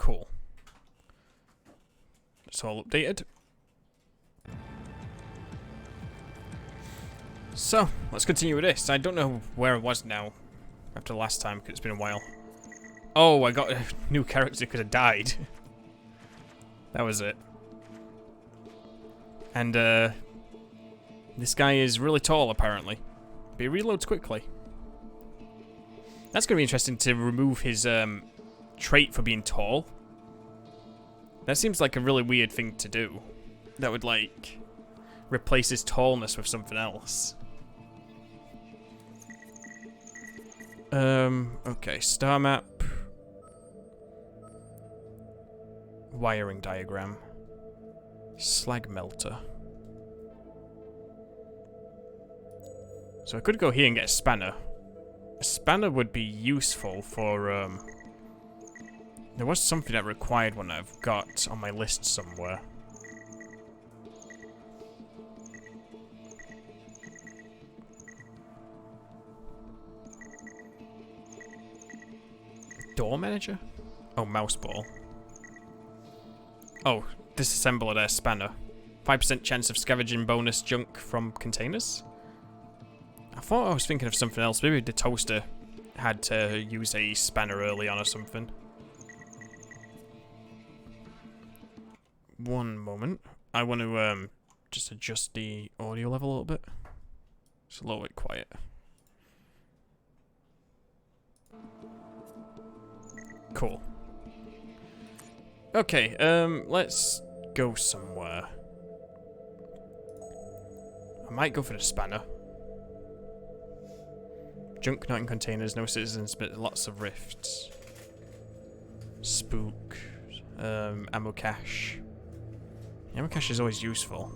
Cool. It's all updated. So, let's continue with this. I don't know where I was now after last time, because it's been a while. Oh, I got a new character because I died. That was it. And, this guy is really tall, apparently. But he reloads quickly. That's going to be interesting to remove his, trait for being tall. That seems like a really weird thing to do. That would, like, replace his tallness with something else. Okay, star map. Wiring diagram. Slag melter. So I could go here and get a spanner. A spanner would be useful for, there was something that required one that I've got on my list somewhere. Door manager? Oh, mouse ball. Oh, disassemble a spanner. 5% chance of scavenging bonus junk from containers? I thought I was thinking of something else. Maybe the toaster had to use a spanner early on or something. One moment. I want to just adjust the audio level a little bit. It's a little bit quiet. Cool. Okay, let's go somewhere. I might go for the spanner. Junk not in containers, no citizens, but lots of rifts. Spook. Ammo cache. Ammo cache is always useful.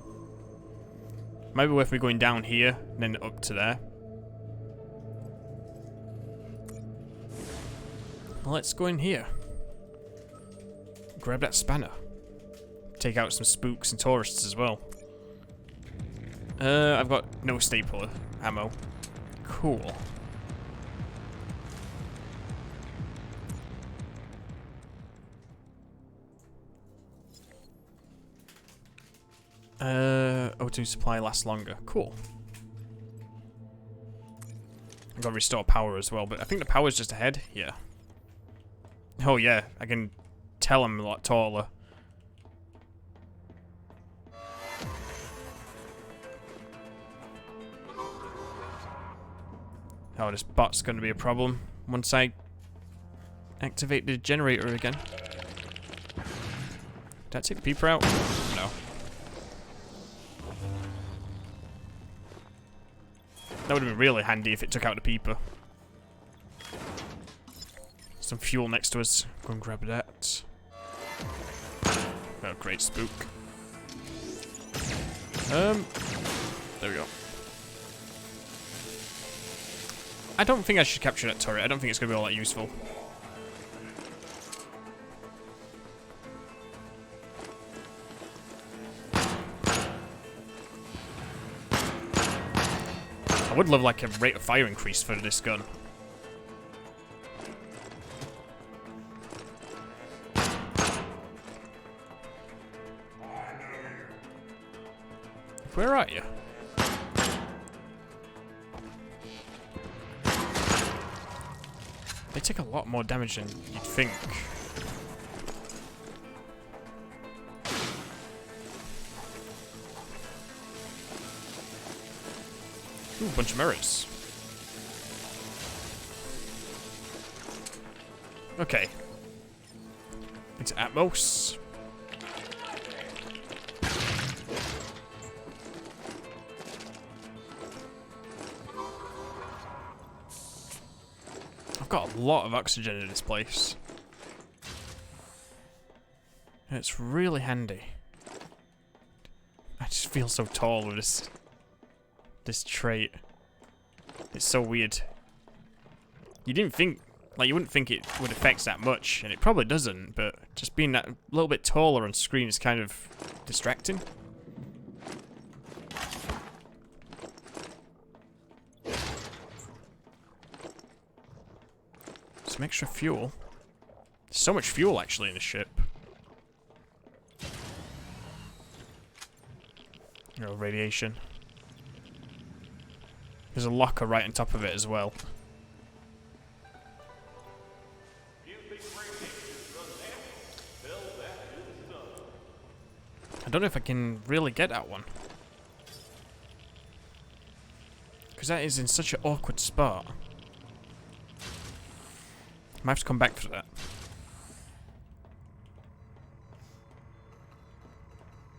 Might be worth me going down here, and then up to there. Let's go in here. Grab that spanner. Take out some spooks and tourists as well. I've got no stapler ammo. Cool. O2 supply lasts longer. Cool. I've got to restore power as well, but I think the power's just ahead. Yeah. Oh yeah, I can tell I'm a lot taller. Oh, this bot's going to be a problem once I activate the generator again. Did I take the peeper out? No. That would have been really handy if it took out the peeper. Some fuel next to us. Go and grab that. Oh, great spook. There we go. I don't think I should capture that turret. I don't think it's going to be all that useful. I would love like a rate of fire increase for this gun. Where are you? They take a lot more damage than you'd think. Ooh, a bunch of mirrors. Okay. Into Atmos. I've got a lot of oxygen in this place. It's really handy. I just feel so tall with this trait. It's so weird. You didn't think, like, you wouldn't think it would affect that much, and it probably doesn't, but just being that little bit taller on screen is kind of distracting. Some extra fuel. There's so much fuel actually in the ship. No radiation. There's a locker right on top of it as well. I don't know if I can really get that one. Because that is in such an awkward spot. I might have to come back for that.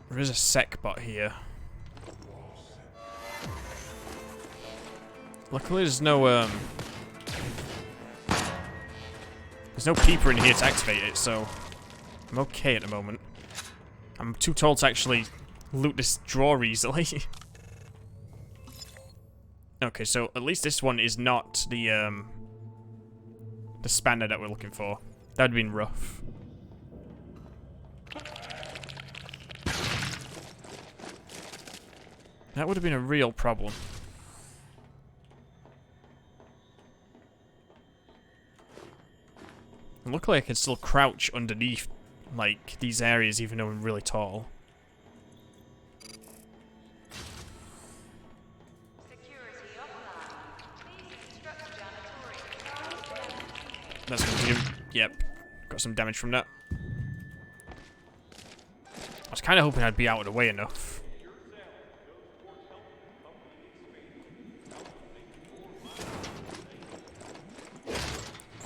There is a sec bot here. Luckily there's no peeper in here to activate it, so I'm okay at the moment. I'm too tall to actually loot this drawer easily. Okay, so at least this one is not the spanner that we're looking for. That would have been rough. That would have been a real problem. And luckily I can still crouch underneath, like, these areas even though I'm really tall. That's gonna do. Yep. Got some damage from that. I was kind of hoping I'd be out of the way enough.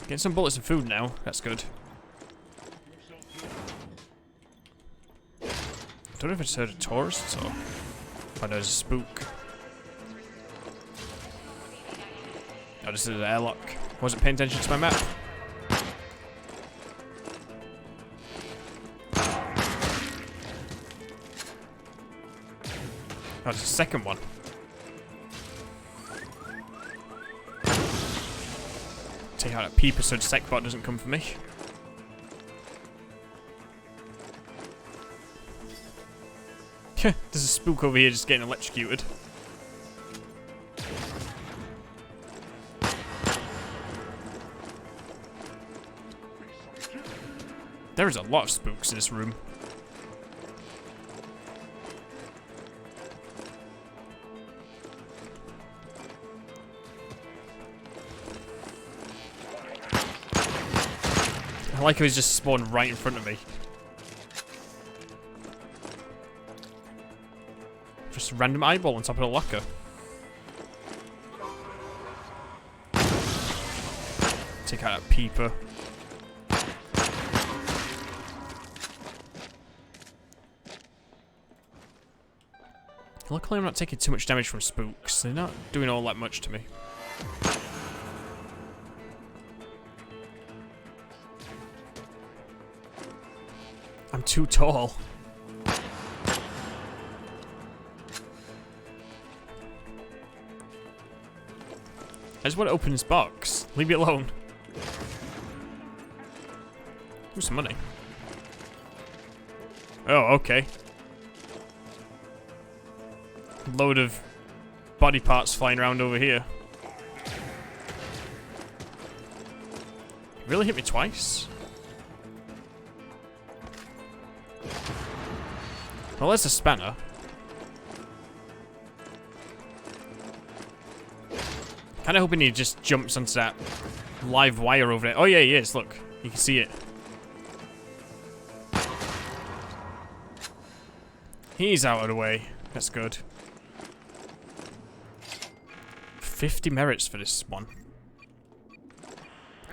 Getting some bullets and food now. That's good. I don't know if I just heard a tourist or if I know there's a spook. Oh, this is an airlock. Wasn't paying attention to my map. Oh, there's a second one. Take out that peeper so the sec bot doesn't come for me. There's a spook over here just getting electrocuted. There is a lot of spooks in this room. I like how he's just spawned right in front of me. Just a random eyeball on top of the locker. Take out that peeper. Luckily I'm not taking too much damage from spooks. They're not doing all that much to me. I'm too tall. I just want to open this box. Leave me alone. Ooh, some money. Oh, okay. Load of body parts flying around over here. Really hit me twice? Well, there's a spanner. Kinda hoping he just jumps onto that live wire over there. Oh yeah, he is, look. You can see it. He's out of the way. That's good. 50 merits for this one.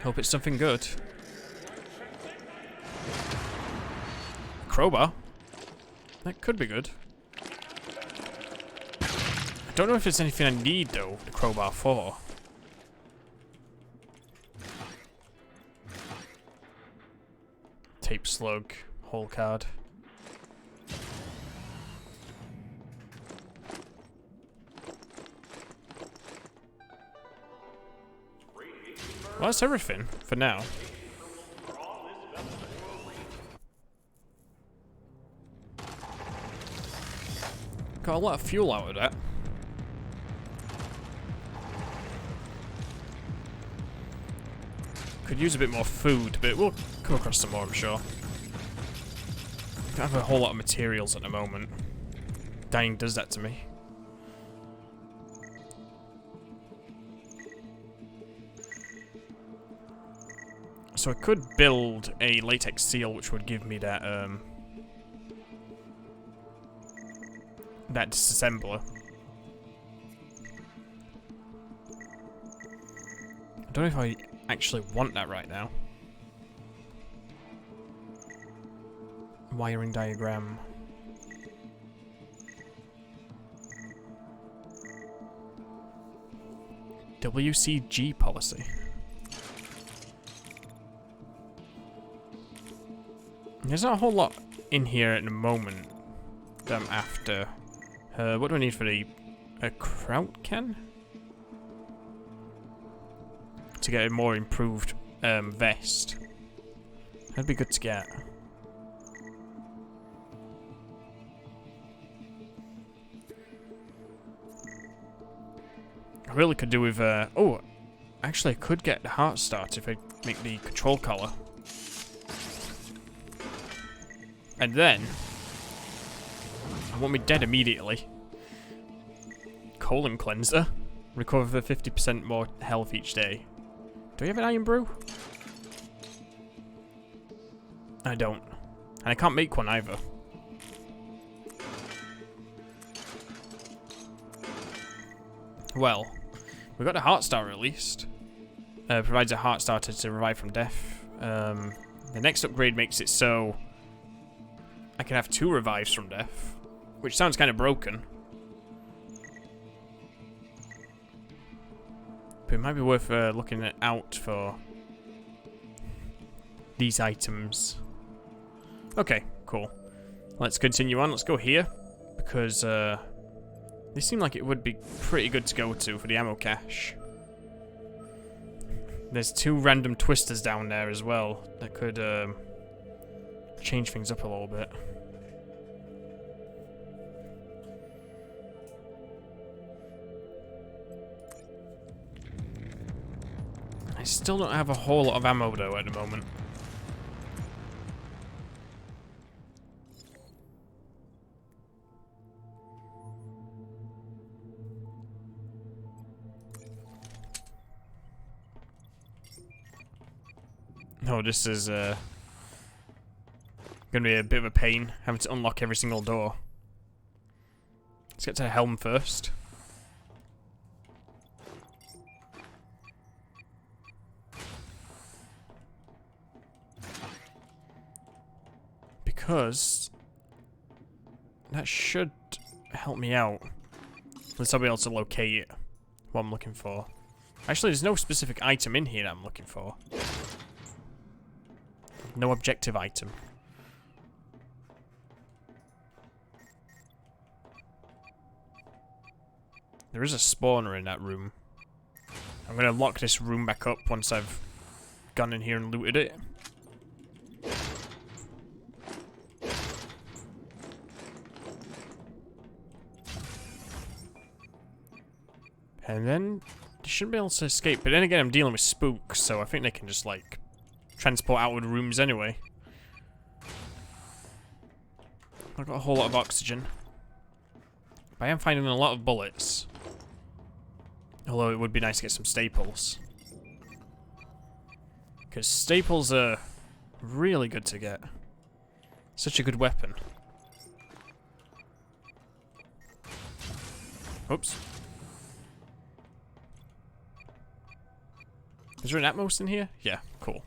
Hope it's something good. Crowbar? That could be good. I don't know if there's anything I need, though, the crowbar for. Tape slug, hole card. Well, that's everything for now. Got a lot of fuel out of that. Could could use a bit more food, but we'll come across some more, I'm sure. Don't have a whole lot of materials at the moment. Dying does that to me. So I could build a latex seal, which would give me that that disassembler. I don't know if I actually want that right now. Wiring diagram. WCG policy. There's not a whole lot in here at the moment that I'm after. What do I need for a kraut can? To get a more improved vest. That'd be good to get. I really could do with oh, actually I could get the heart start if I make the control collar. And then I want me dead immediately. Colon cleanser. Recover for 50% more health each day. Do we have an iron brew? I don't. And I can't make one either. Well, we got the heart starter at least. Provides a heart starter to revive from death. The next upgrade makes it so I can have 2 revives from death, which sounds kind of broken. But it might be worth looking out for these items. Okay, cool. Let's continue on. Let's go here, because they seem like it would be pretty good to go to for the ammo cache. There's 2 random twisters down there as well that could change things up a little bit. I still don't have a whole lot of ammo though at the moment. Oh, this is gonna be a bit of a pain, having to unlock every single door. Let's get to the helm first. Because that should help me out. Unless I'll be able to locate what I'm looking for. Actually, there's no specific item in here that I'm looking for. No objective item. There is a spawner in that room. I'm gonna lock this room back up once I've gone in here and looted it. And then they shouldn't be able to escape. But then again, I'm dealing with spooks, so I think they can just like transport outward rooms anyway. I've got a whole lot of oxygen. But I am finding a lot of bullets. Although it would be nice to get some staples. Because staples are really good to get. Such a good weapon. Oops. Is there an Atmos in here? Yeah, cool.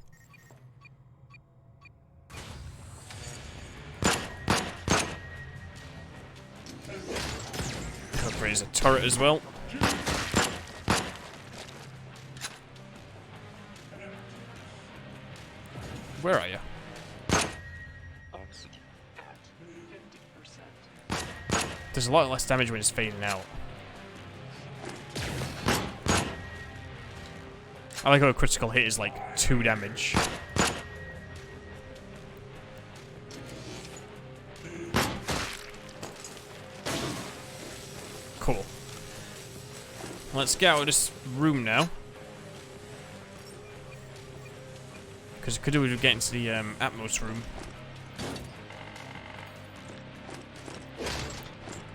There's a turret as well. Where are you? There's a lot less damage when it's fading out. I like how a critical hit is like 2 damage. Cool. Let's get out of this room now. Because could we get into the Atmos room,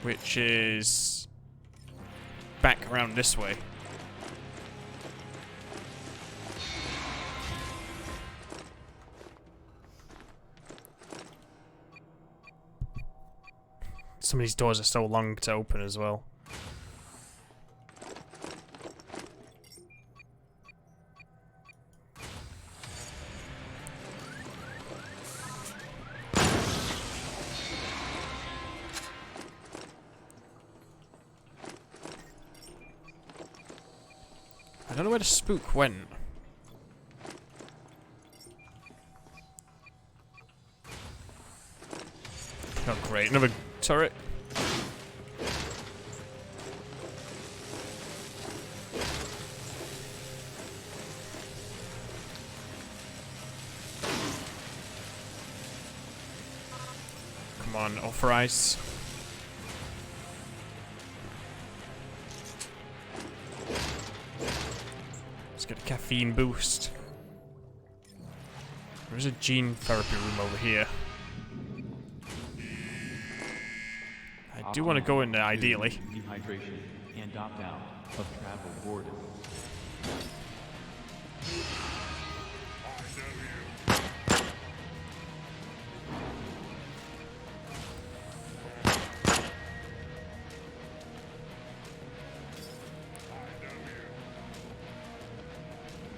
which is back around this way. Some of these doors are so long to open as well. I don't know where the spook went. Oh great, another turret. Come on, authorize. Let's get a caffeine boost. There's a gene therapy room over here. I do want to go in there, ideally. Dehydration and opt out of travel boarded.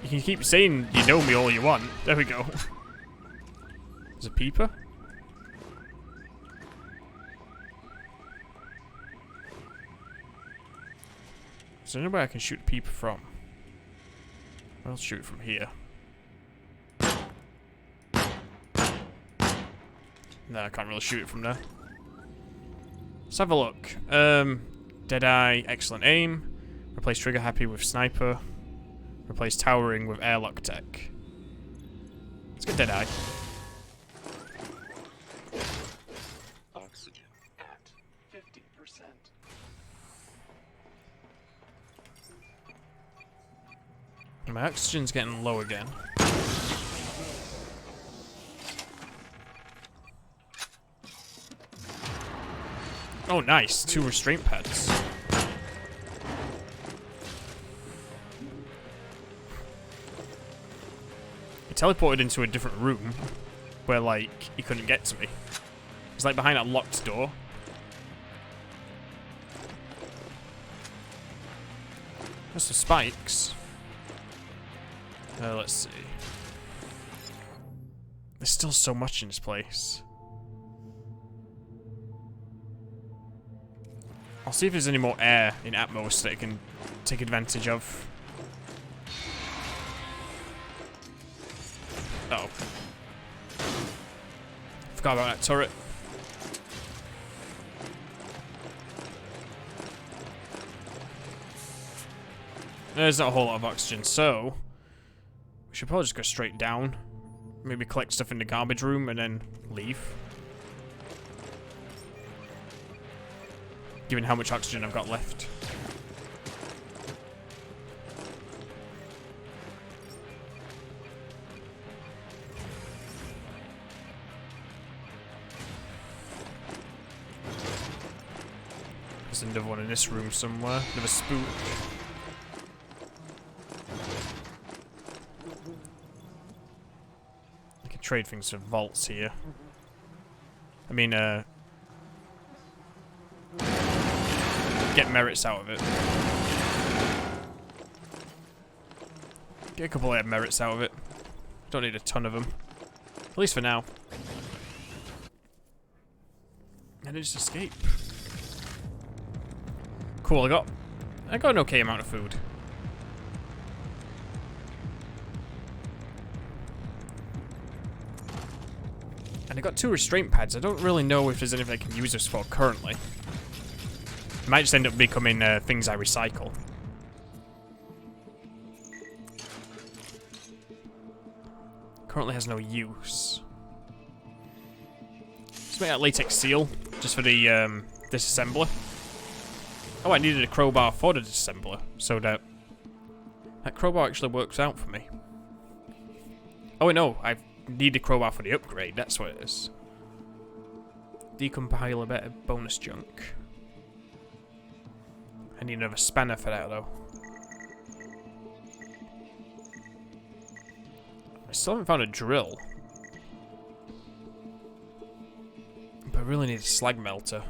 You can keep saying you know me all you want. There we go. There's a peeper. Is there anywhere I can shoot a peeper from? I'll shoot it from here. No, I can't really shoot it from there. Let's have a look. Deadeye, excellent aim. Replace trigger happy with sniper. Replace towering with airlock tech. Let's get Deadeye. Oxygen at 50%. My oxygen's getting low again. Oh, nice. 2 restraint pads. He teleported into a different room where, like, he couldn't get to me. He's like behind that locked door. There's some spikes. Let's see. There's still so much in this place. I'll see if there's any more air in Atmos that I can take advantage of. Uh oh. Forgot about that turret. There's not a whole lot of oxygen, so we should probably just go straight down. Maybe collect stuff in the garbage room and then leave. Given how much oxygen I've got left. There's another one in this room somewhere. Another spook. I can trade things for vaults here. I mean, get merits out of it. Get a couple of merits out of it. Don't need a ton of them. At least for now. And just escape. Cool, I got an okay amount of food. And I got 2 restraint pads. I don't really know if there's anything I can use this for currently. It might just end up becoming things I recycle. Currently has no use. Let's make that latex seal, just for the disassembler. Oh, I needed a crowbar for the disassembler, so that crowbar actually works out for me. Oh wait, no, I need a crowbar for the upgrade. That's what it is. Decompile a bit of bonus junk. I need another spanner for that though. I still haven't found a drill. But I really need a slag melter.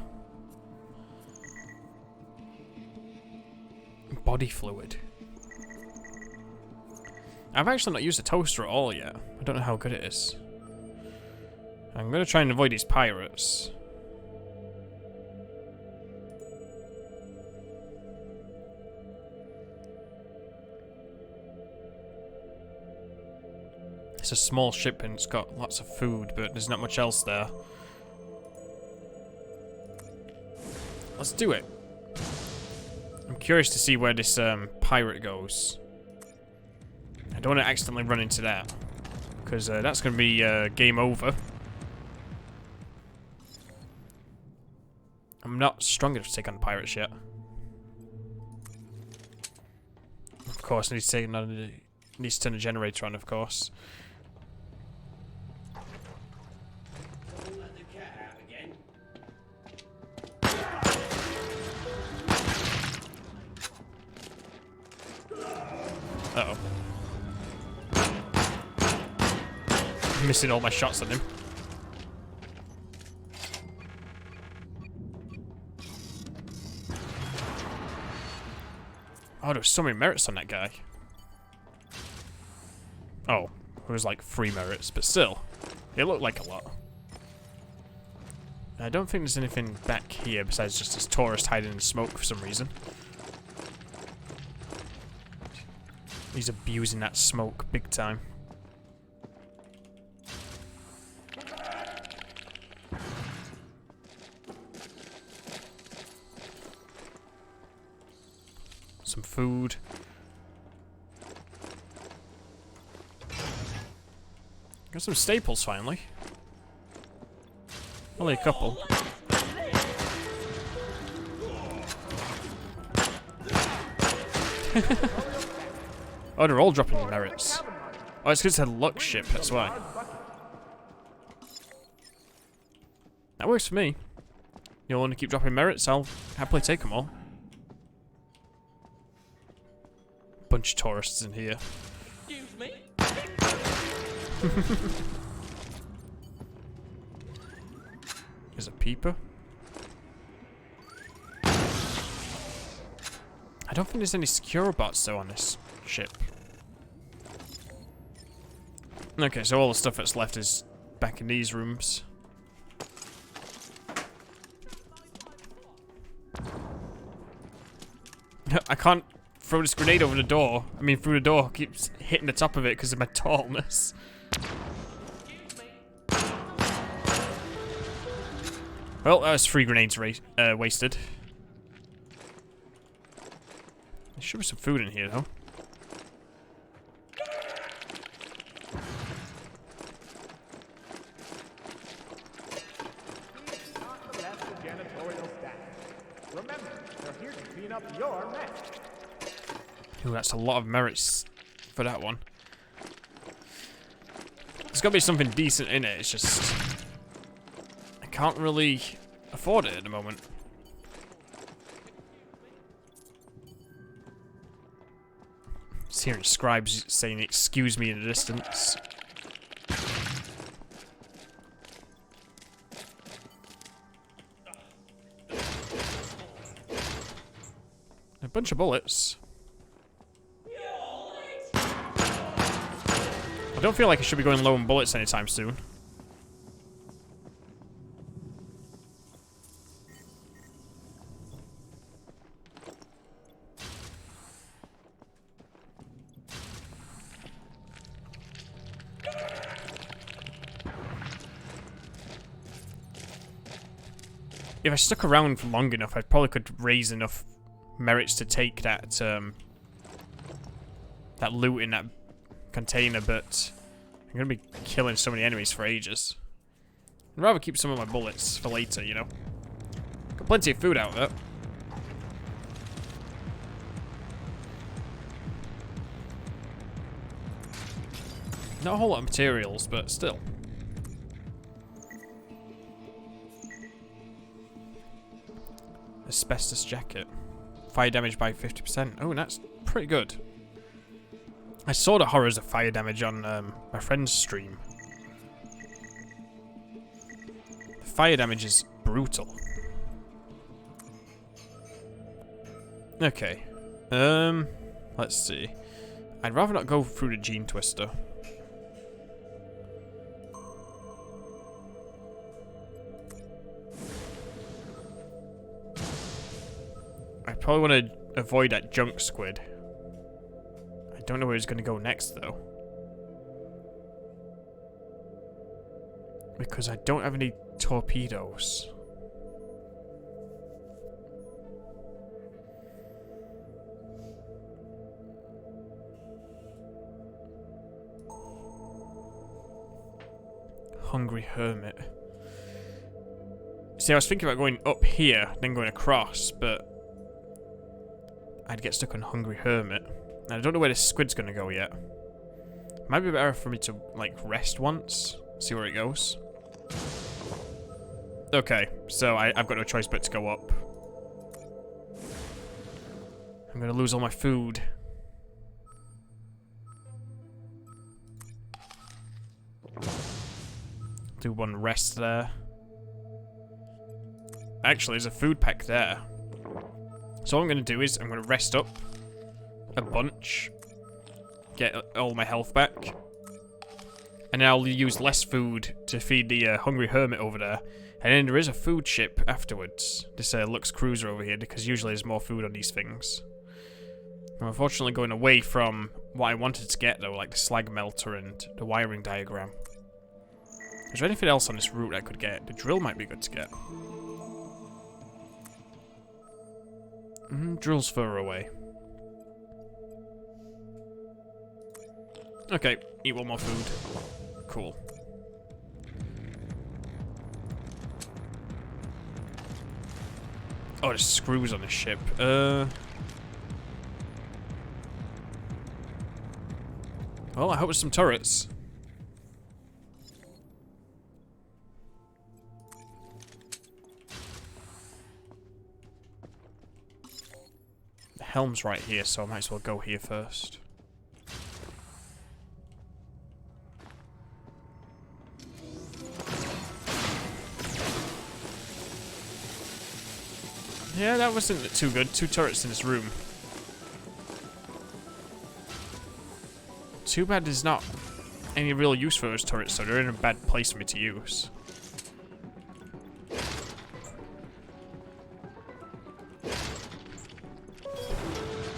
Body fluid. I've actually not used a toaster at all yet. I don't know how good it is. I'm going to try and avoid these pirates. It's a small ship and it's got lots of food, but there's not much else there. Let's do it. I'm curious to see where this pirate goes. I don't want to accidentally run into that, because that's going to be game over. I'm not strong enough to take on pirates yet. Of course, I need to take another. Need to turn the generator on, of course. Uh-oh. I'm missing all my shots on him. Oh, there's so many merits on that guy. Oh, it was like 3 merits, but still. It looked like a lot. I don't think there's anything back here besides just this tourist hiding in the smoke for some reason. He's abusing that smoke big time. Some food. Got some staples finally. Only a couple. Oh, they're all dropping merits. Oh, it's because it's a luck ship, that's why. That works for me. You want to keep dropping merits? I'll happily take them all. Bunch of tourists in here. Excuse me? There's a peeper. I don't think there's any secure bots though on this ship. Okay, so all the stuff that's left is back in these rooms. I can't throw this grenade over the door. I mean, through the door. Keeps hitting the top of it because of my tallness. Well, that was 3 grenades wasted. There should be some food in here, though. Ooh, that's a lot of merits for that one. There's got to be something decent in it. It's just I can't really afford it at the moment. Just hearing scribes saying "excuse me" in the distance. A bunch of bullets. I don't feel like I should be going low on bullets anytime soon. If I stuck around for long enough, I probably could raise enough merits to take that that loot in that container, but I'm gonna be killing so many enemies for ages. I'd rather keep some of my bullets for later, you know. Got plenty of food out there. Not a whole lot of materials, but still. Asbestos jacket. Fire damage by 50%. Oh, that's pretty good. I saw the horrors of fire damage on my friend's stream. Fire damage is brutal. Okay. Let's see. I'd rather not go through the gene twister. I probably want to avoid that junk squid. I don't know where he's going to go next, though. Because I don't have any torpedoes. Hungry hermit. See, I was thinking about going up here, then going across, but I'd get stuck on Hungry Hermit. And I don't know where this squid's gonna go yet. Might be better for me to, like, rest once, see where it goes. Okay, so I've got no choice but to go up. I'm gonna lose all my food. Do one rest there. Actually, there's a food pack there. So what I'm going to do is I'm going to rest up a bunch, get all my health back, and then I'll use less food to feed the Hungry Hermit over there. And then there is a food ship afterwards, this Lux Cruiser over here, because usually there's more food on these things. I'm unfortunately going away from what I wanted to get though, like the slag melter and the wiring diagram. Is there anything else on this route I could get? The drill might be good to get. Drill's further away. Okay, eat one more food. Cool. Oh, there's screws on this ship. Well, I hope there's some turrets. The helm's right here, so I might as well go here first. Yeah, that wasn't too good. 2 turrets in this room. Too bad there's not any real use for those turrets, so they're in a bad place for me to use.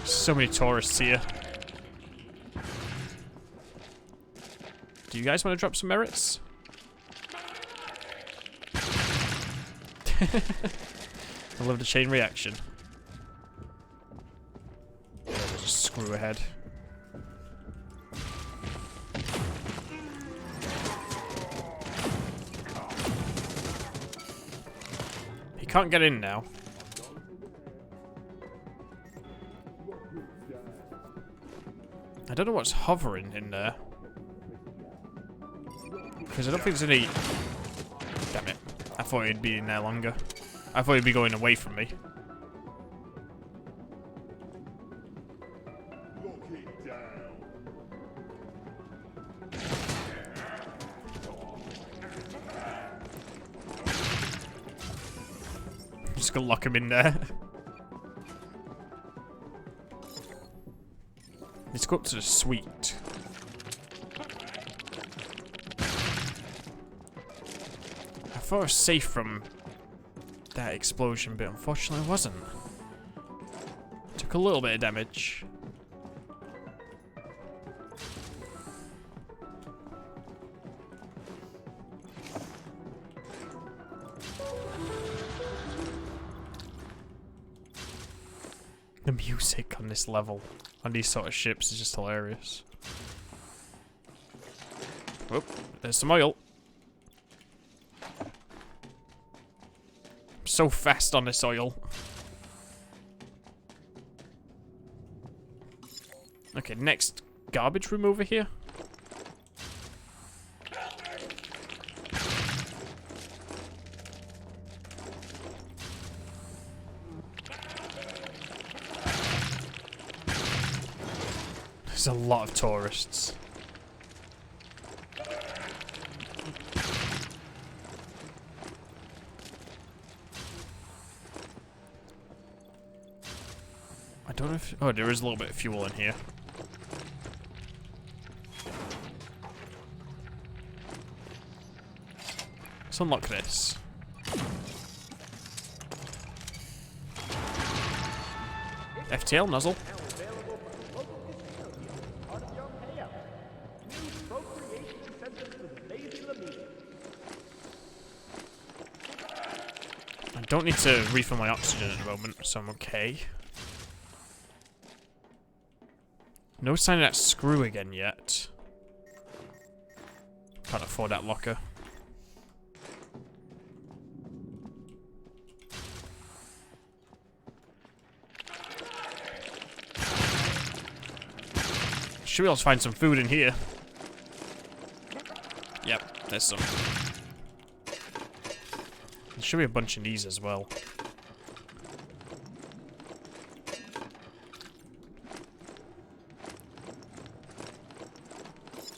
So many tourists here. Do you guys want to drop some merits? I love the chain reaction. Just screw ahead. He can't get in now. I don't know what's hovering in there. Because I don't think there's any... Damn it. I thought he'd be in there longer. I thought he'd be going away from me. I'm just gonna lock him in there. Let's go up to the suite. I thought I was safe from that explosion, but unfortunately I wasn't. Took a little bit of damage. The music on this level, on these sort of ships, is just hilarious. Whoop, there's some oil. So fast on this oil. Okay, next garbage room over here. There's a lot of tourists. I don't know if... Oh, there is a little bit of fuel in here. Let's unlock this. FTL nozzle. I don't need to refill my oxygen at the moment, so I'm okay. No sign of that screw again yet. Can't afford that locker. Should be able to find some food in here. Yep, there's some. There should be a bunch in these as well.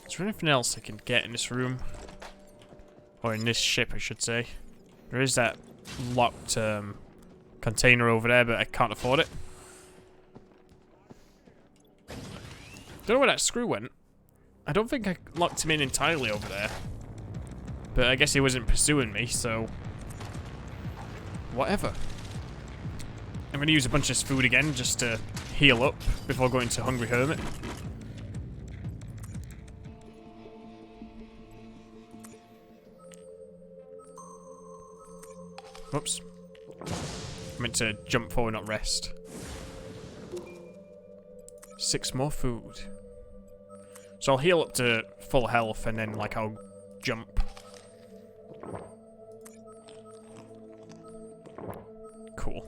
Is there anything else I can get in this room? Or in this ship, I should say. There is that locked container over there, but I can't afford it. Don't know where that screw went. I don't think I locked him in entirely over there. But I guess he wasn't pursuing me, so... whatever. I'm going to use a bunch of food again just to heal up before going to Hungry Hermit. Oops. I meant to jump forward, not rest. 6 more food. So I'll heal up to full health and then, like, I'll jump. Cool.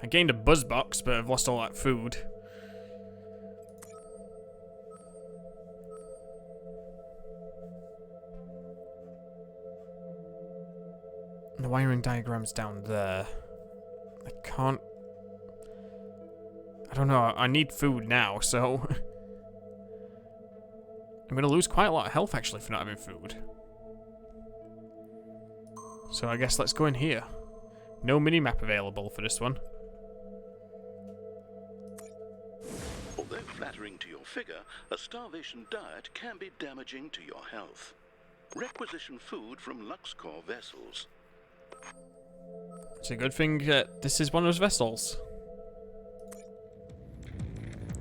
I gained a buzz box, but I've lost all that food. The wiring diagram's down there. I can't... I don't know, I need food now, so... I'm gonna lose quite a lot of health, actually, for not having food. So I guess let's go in here. No mini-map available for this one. Although flattering to your figure, a starvation diet can be damaging to your health. Requisition food from Luxcore vessels. It's a good thing that this is one of those vessels.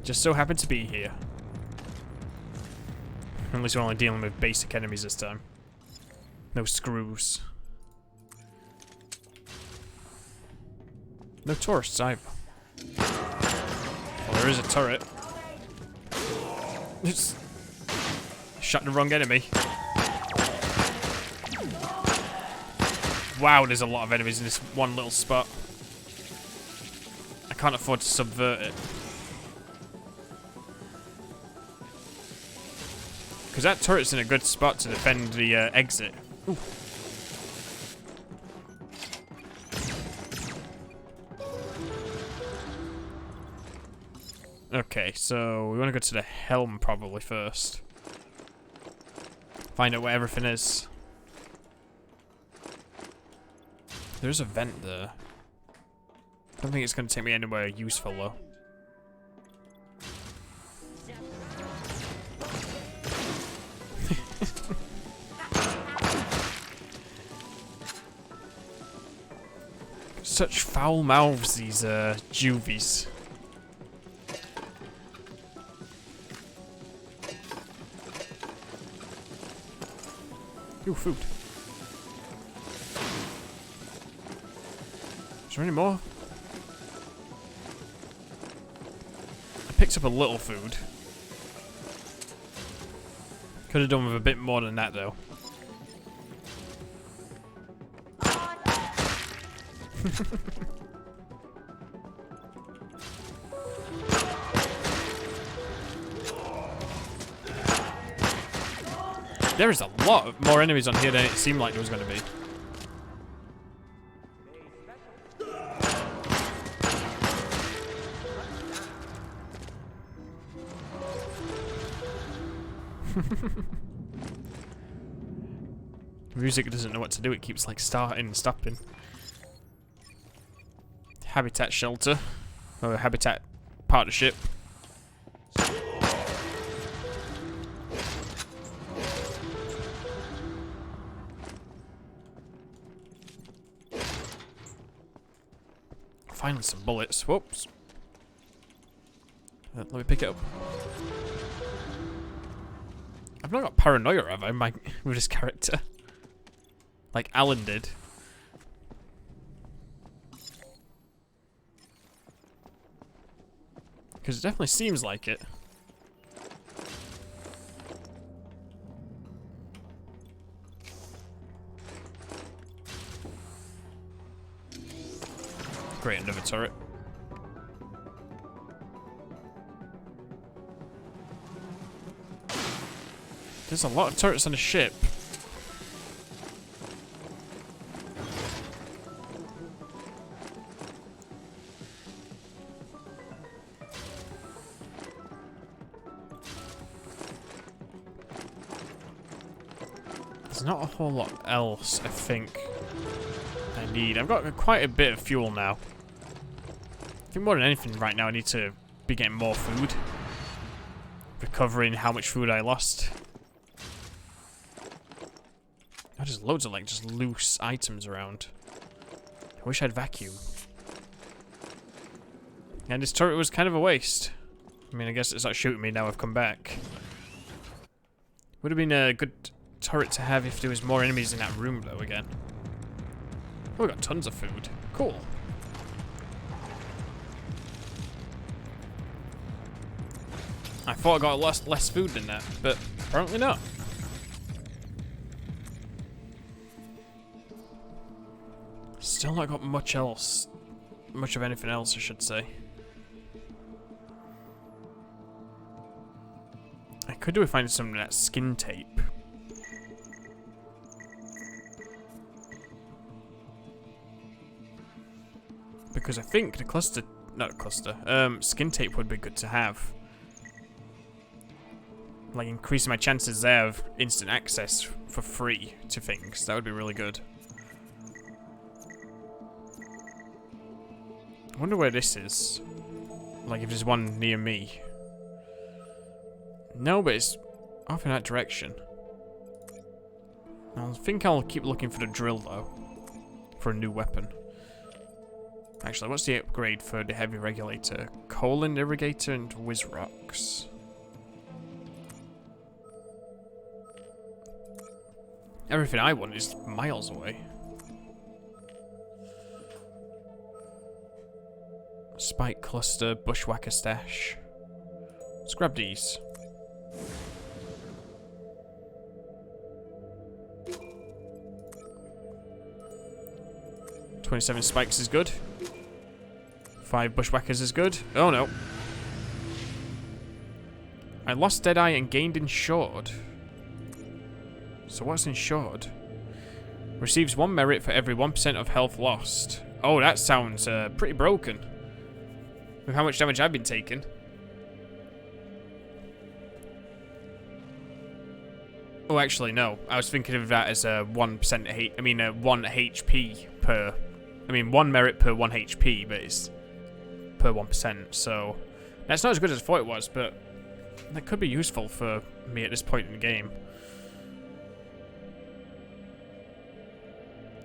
Just so happened to be here. At least we're only dealing with basic enemies this time. No screws. No tourists either. Well, there is a turret. Just shot the wrong enemy. Wow, there's a lot of enemies in this one little spot. I can't afford to subvert it. Because that turret's in a good spot to defend the exit. Ooh. Okay, so we want to go to the helm probably first. Find out where everything is. There's a vent there. I don't think it's going to take me anywhere useful though. Such foul mouths, these juvies. Ooh, food. Is there any more? I picked up a little food. Could have done with a bit more than that though. There is a lot more enemies on here than it seemed like there was going to be. Music doesn't know what to do, it keeps like starting and stopping. Habitat shelter. Or habitat partnership. Finally some bullets. Whoops. Let me pick it up. I've not got paranoia, have I, with this character? Like Alan did. Because it definitely seems like it. Great, another turret. There's a lot of turrets on the ship. There's not a whole lot else, I think, I need. I've got quite a bit of fuel now. I think more than anything right now I need to be getting more food. Recovering how much food I lost. There's loads of like just loose items around. I wish I had vacuum. And this turret was kind of a waste. I mean, I guess it's not shooting me now I've come back. Would have been a good turret to have if there was more enemies in that room though again. Oh, we got tons of food. Cool. I thought I got less food than that, but apparently not. Still not got much else. Much of anything else, I should say. I could do with finding some of that skin tape. Because I think the cluster... Not cluster. Skin tape would be good to have. Like, increasing my chances there of instant access for free to things. That would be really good. I wonder where this is. Like, if there's one near me. No, but it's off in that direction. I think I'll keep looking for the drill, though. For a new weapon. Actually, what's the upgrade for the heavy regulator? Colon irrigator and whiz rocks. Everything I want is miles away. Spike cluster, bushwhacker stash. Let's grab these. $27 spikes is good. 5 bushwhackers is good. Oh no. I lost Deadeye and gained Insured. So what's Insured? Receives 1 merit for every 1% of health lost. Oh, that sounds pretty broken. With how much damage I've been taking. Oh, actually, no. I was thinking of that as a 1% I mean, 1 HP per... I mean, 1 merit per 1 HP, but it's per 1%, so... That's not as good as I thought it was, but... That could be useful for me at this point in the game.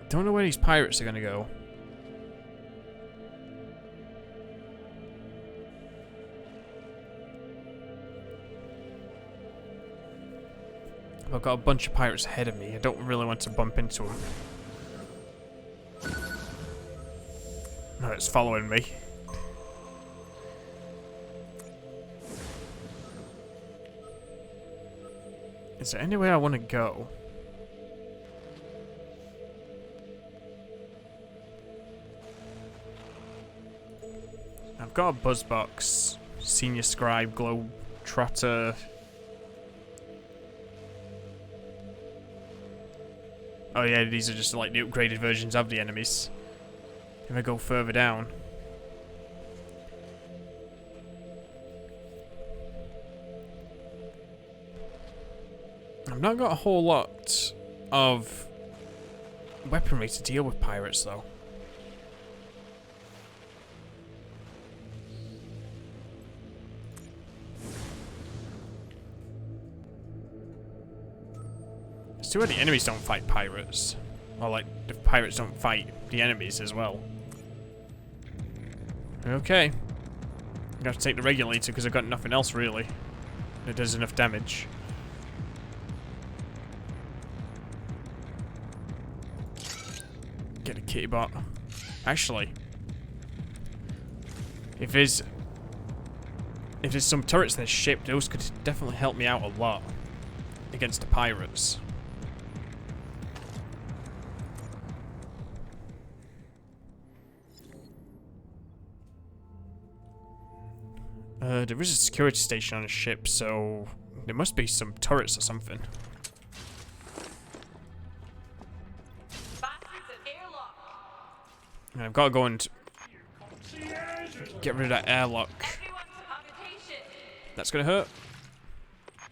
Don't know where these pirates are gonna go. I've got a bunch of pirates ahead of me. I don't really want to bump into them. No, it's following me. Is there anywhere I want to go? I've got a buzzbox, senior scribe, globe trotter. Oh yeah, these are just like the upgraded versions of the enemies. If I go further down. I've not got a whole lot of weaponry to deal with pirates, though. It's too bad the enemies don't fight pirates. Or, like, the pirates don't fight the enemies as well. Okay. I'm gonna have to take the regulator because I've got nothing else, really. That does enough damage. Get a kitty bot. Actually, if there's some turrets in this ship, those could definitely help me out a lot against the pirates. There is a security station on a ship, so there must be some turrets or something. And I've got to go and get rid of that airlock. That's gonna hurt.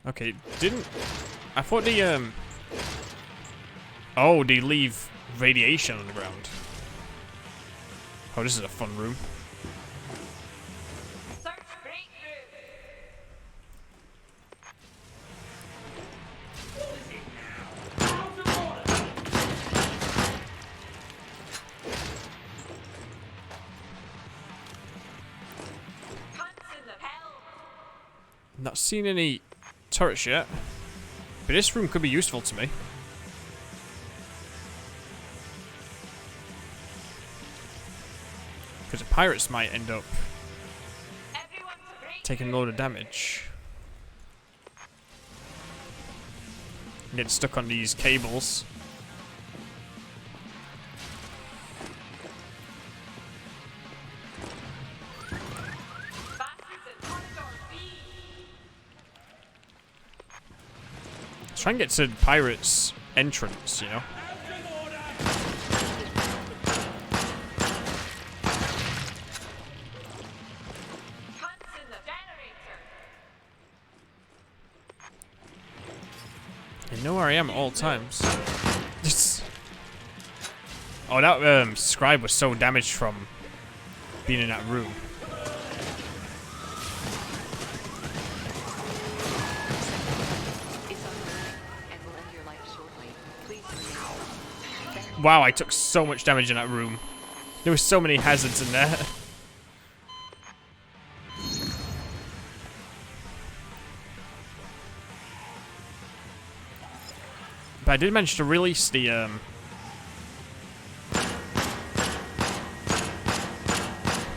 Okay, didn't... I thought the, oh, they leave radiation on the ground. Oh, this is a fun room. Not seen any turrets yet, but this room could be useful to me. Because the pirates might end up taking a load of damage. Get stuck on these cables. Try and get to the pirates' entrance, you know? You know where I am at all times. Oh, that scribe was so damaged from being in that room. Wow, I took so much damage in that room. There were so many hazards in there. But I did manage to release the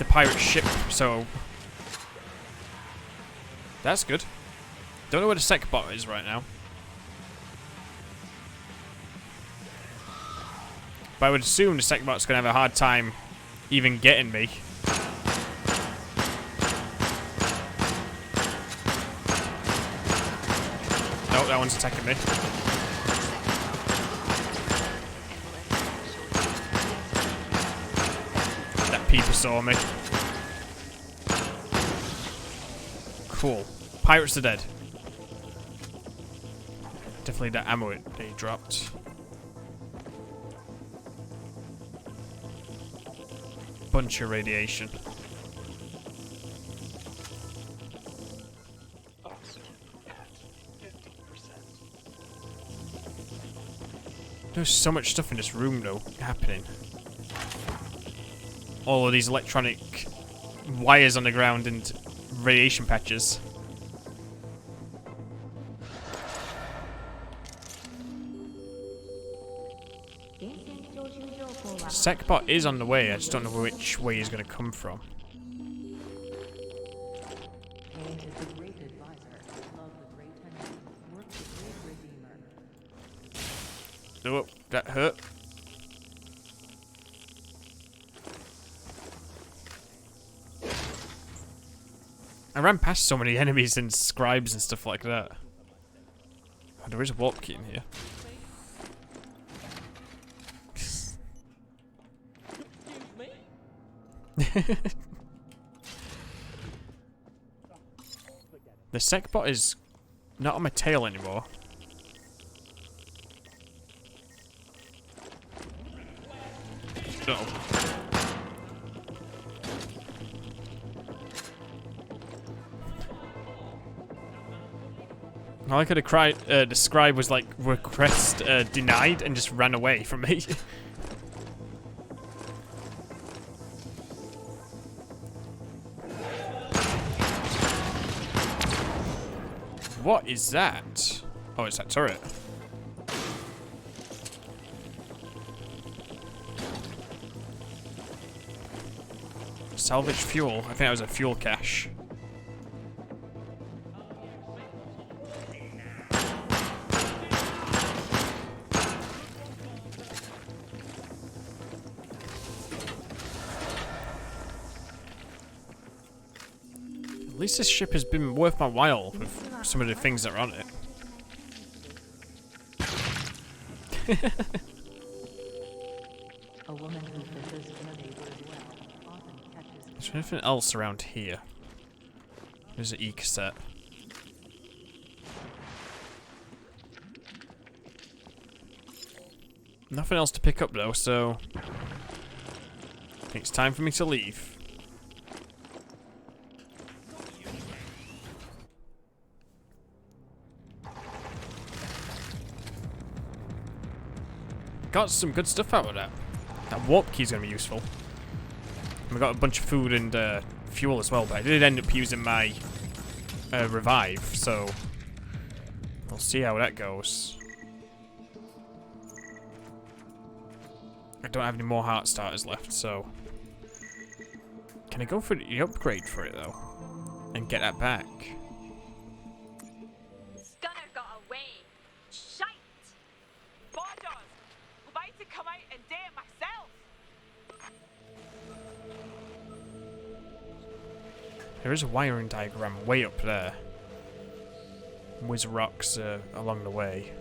pirate ship, so that's good. Don't know where the sec bot is right now. But I would assume the sec bot's gonna have a hard time even getting me. Nope, that one's attacking me. That peeper saw me. Cool. Pirates are dead. Definitely that ammo they dropped. Bunch of radiation. Oxygen at 50%. There's so much stuff in this room, though, happening. All of these electronic wires on the ground and radiation patches. Secbot is on the way, I just don't know which way he's going to come from. Oh, that hurt. I ran past so many enemies and scribes and stuff like that. Oh, there is a warp key in here. The secbot is not on my tail anymore. Uh-oh. All I could have described was like request denied and just ran away from me. What is that? Oh, it's that turret. Salvage fuel. I think that was a fuel cache. At least this ship has been worth my while with some of the things that are on it. A woman who prefers their neighbors well often catches. Is there anything else around here? There's an E-cassette. Nothing else to pick up though, so I think it's time for me to leave. Got some good stuff out of that. That warp key's gonna be useful. We got a bunch of food and fuel as well, but I did end up using my revive, so we'll see how that goes. I don't have any more heart starters left, so can I go for the upgrade for it though and get that back? Stunner got away. Shite! Borders! Go back to come out and do it myself! There is a wiring diagram way up there. With rocks along the way.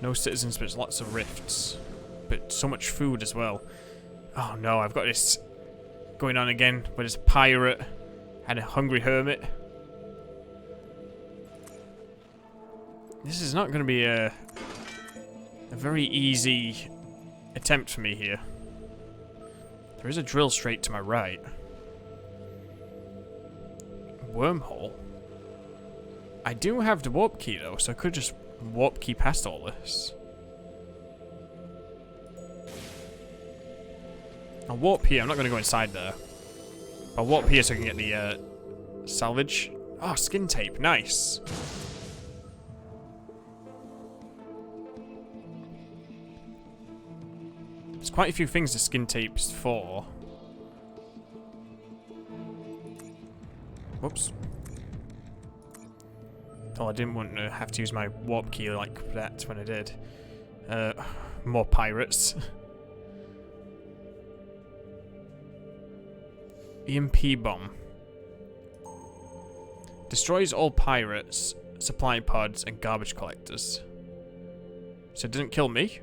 No citizens, but there's lots of rifts. But so much food as well. Oh no, I've got this going on again with this pirate and a hungry hermit. This is not going to be a very easy attempt for me here. There is a drill straight to my right. Wormhole? I do have the warp key though, so I could just warp key past all this. I'll warp here. I'm not going to go inside there. I'll warp here so I can get the salvage. Oh, skin tape. Nice. There's quite a few things the skin tape's for. Whoops. Oh, I didn't want to have to use my warp key like that when I did. More pirates. EMP bomb. Destroys all pirates, supply pods, and garbage collectors. So it didn't kill me?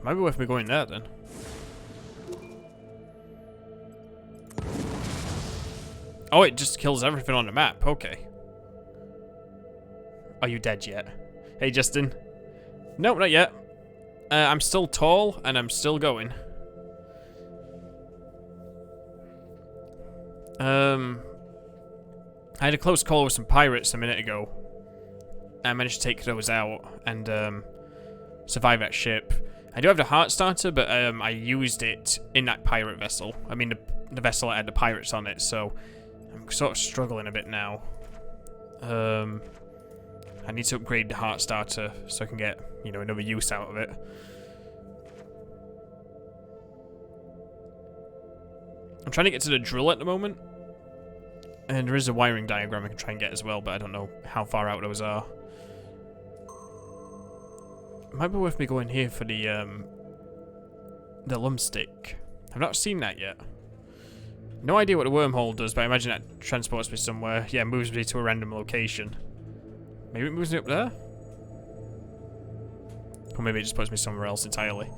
Might be worth me going there then. Oh, it just kills everything on the map. Okay. Are you dead yet? Hey, Justin. Nope, not yet. I'm still tall, and I'm still going. I had a close call with some pirates a minute ago. I managed to take those out and survive that ship. I do have the heart starter, but I used it in that pirate vessel. I mean, the vessel that had the pirates on it, so I'm sort of struggling a bit now. I need to upgrade the heart starter so I can get, you know, another use out of it. I'm trying to get to the drill at the moment. And there is a wiring diagram I can try and get as well, but I don't know how far out those are. It might be worth me going here for the lumstick. I've not seen that yet. No idea what the wormhole does, but I imagine that transports me somewhere. Yeah, moves me to a random location. Maybe it moves me up there? Or maybe it just puts me somewhere else entirely.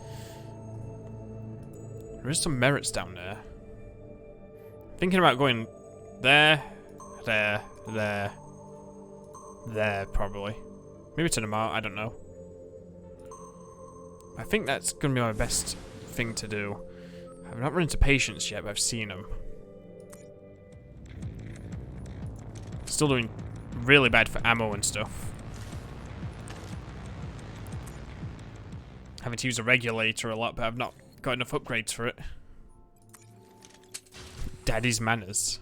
There is some merits down there. Thinking about going there, there, probably. Maybe to the mart, I don't know. I think that's going to be my best thing to do. I've not run into patients yet, but I've seen them. Still doing really bad for ammo and stuff. Having to use a regulator a lot, but I've not got enough upgrades for it. Daddy's manners.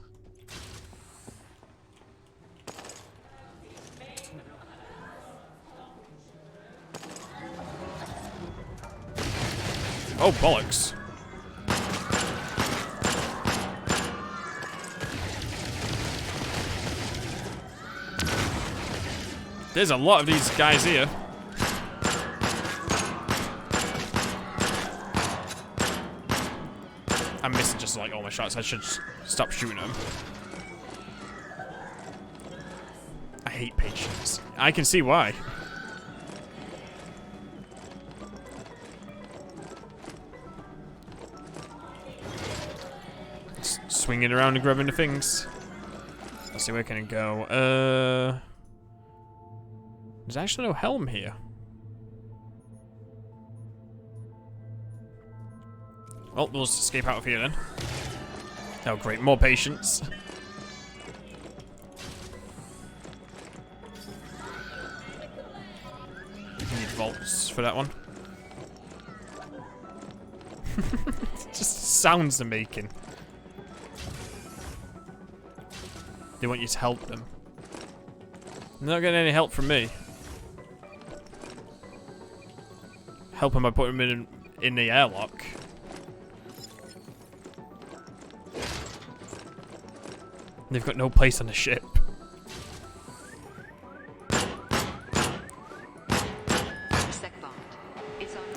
Oh, bollocks. There's a lot of these guys here. I'm missing just like all my shots. I should stop shooting them. I hate patience. I can see why. Just swinging around and grabbing the things. Let's see, where can it go? There's actually no helm here. Well, we'll just escape out of here then. Oh great, more patience. Need vaults for that one. Just sounds they're making. They want you to help them. They're not getting any help from me. Help them by putting them in the airlock. They've got no place on the ship.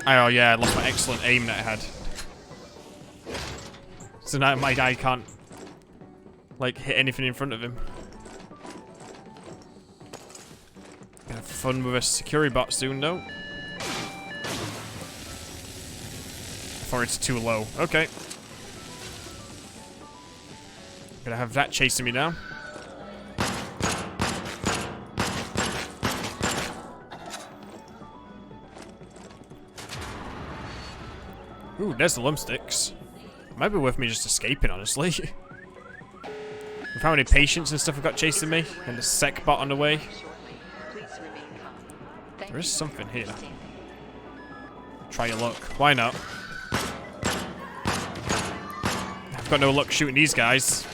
Oh yeah, I lost my excellent aim that I had. So now my guy can't, like, hit anything in front of him. Gonna have fun with a security bot soon, though. Before it's too low. Okay. Gonna have that chasing me now. Ooh, there's the lumsticks. Might be worth me just escaping, honestly. With how many patients and stuff have got chasing me, and the sec bot on the way. There is something here. Try your luck. Why not? I've got no luck shooting these guys.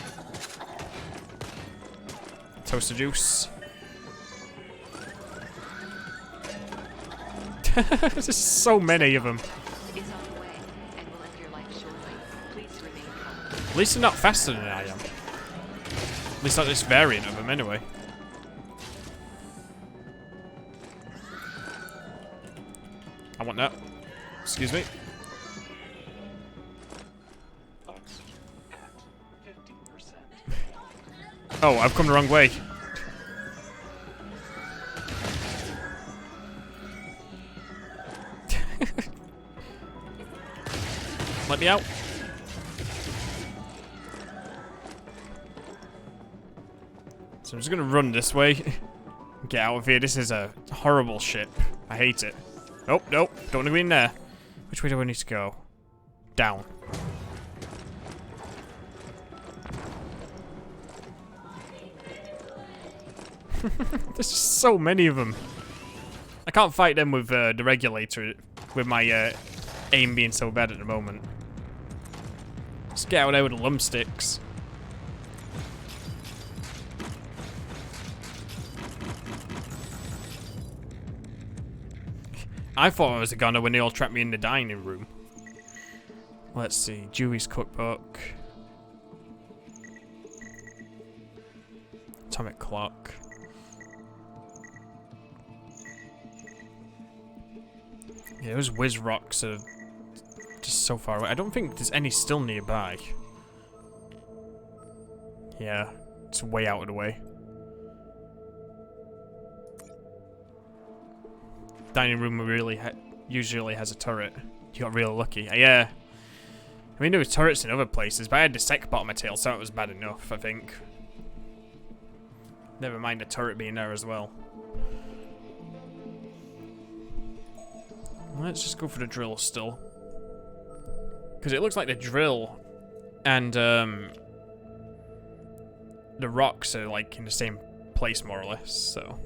Toaster juice. There's so many of them. At least they're not faster than I am. At least not this variant of them, anyway. I want that. Excuse me. Oxygen at 50%. Oh, I've come the wrong way. Let me out. So I'm just gonna run this way. Get out of here. This is a horrible ship. I hate it. Nope, nope. Don't want to go in there. Which way do I need to go? Down. There's just so many of them. I can't fight them with the regulator, with my aim being so bad at the moment. Just get out there with the lumsticks. I thought I was a gunner when they all trapped me in the dining room. Let's see. Dewey's cookbook. Atomic clock. Yeah, those whiz rocks are just so far away. I don't think there's any still nearby. Yeah, it's way out of the way. Dining room really usually has a turret. You got real lucky. Yeah. I mean, there were turrets in other places, but I had the sec part of my tail, so it was bad enough, I think. Never mind the turret being there as well. Let's just go for the drill still. Because it looks like the drill and the rocks are like in the same place more or less, so.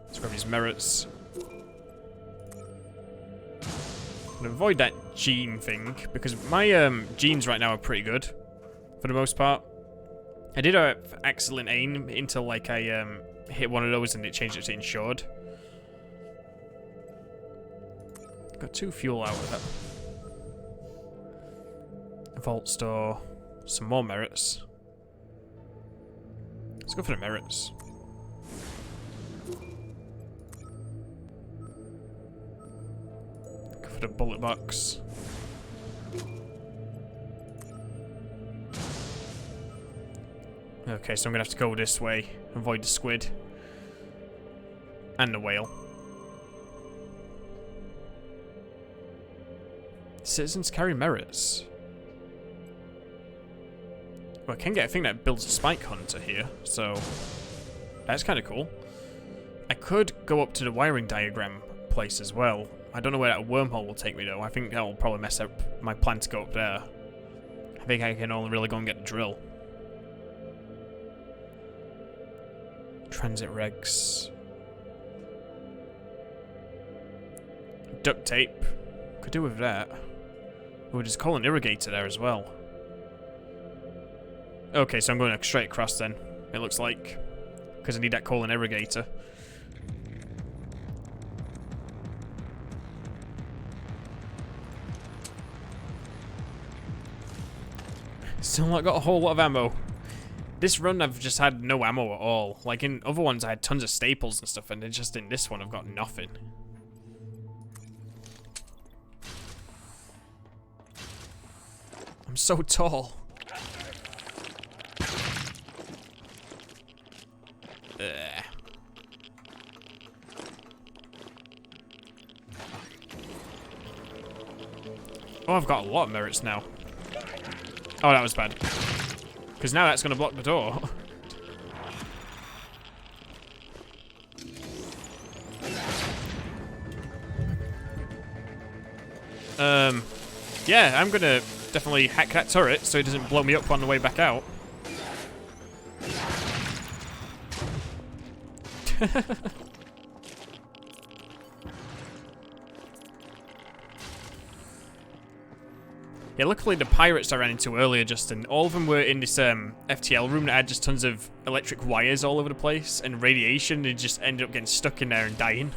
Let's grab these merits. And avoid that gene thing, because my genes right now are pretty good, for the most part. I did have excellent aim until like I hit one of those and it changed it to insured. Got 2 fuel out of that. A vault store, some more merits. Let's go for the merits. Go for the bullet box. Okay, so I'm gonna have to go this way, avoid the squid. And the whale. Citizens carry merits. Well, I can get a thing that builds a spike hunter here, so that's kind of cool. I could go up to the wiring diagram place as well. I don't know where that wormhole will take me though. I think that will probably mess up my plan to go up there. I think I can only really go and get the drill. Transit regs. Duct tape. Could do with that. Oh, there's a colon irrigator there as well. Okay, so I'm going straight across then, it looks like. Because I need that colon irrigator. Still not got a whole lot of ammo. This run I've just had no ammo at all. Like in other ones I had tons of staples and stuff, and then just in this one I've got nothing. I'm so tall. Ugh. Oh, I've got a lot of merits now. Oh, that was bad. Because now that's going to block the door. Yeah, I'm going to definitely hack that turret so it doesn't blow me up on the way back out. Yeah, luckily the pirates I ran into earlier, Justin, all of them were in this FTL room that had just tons of electric wires all over the place and radiation. They just ended up getting stuck in there and dying.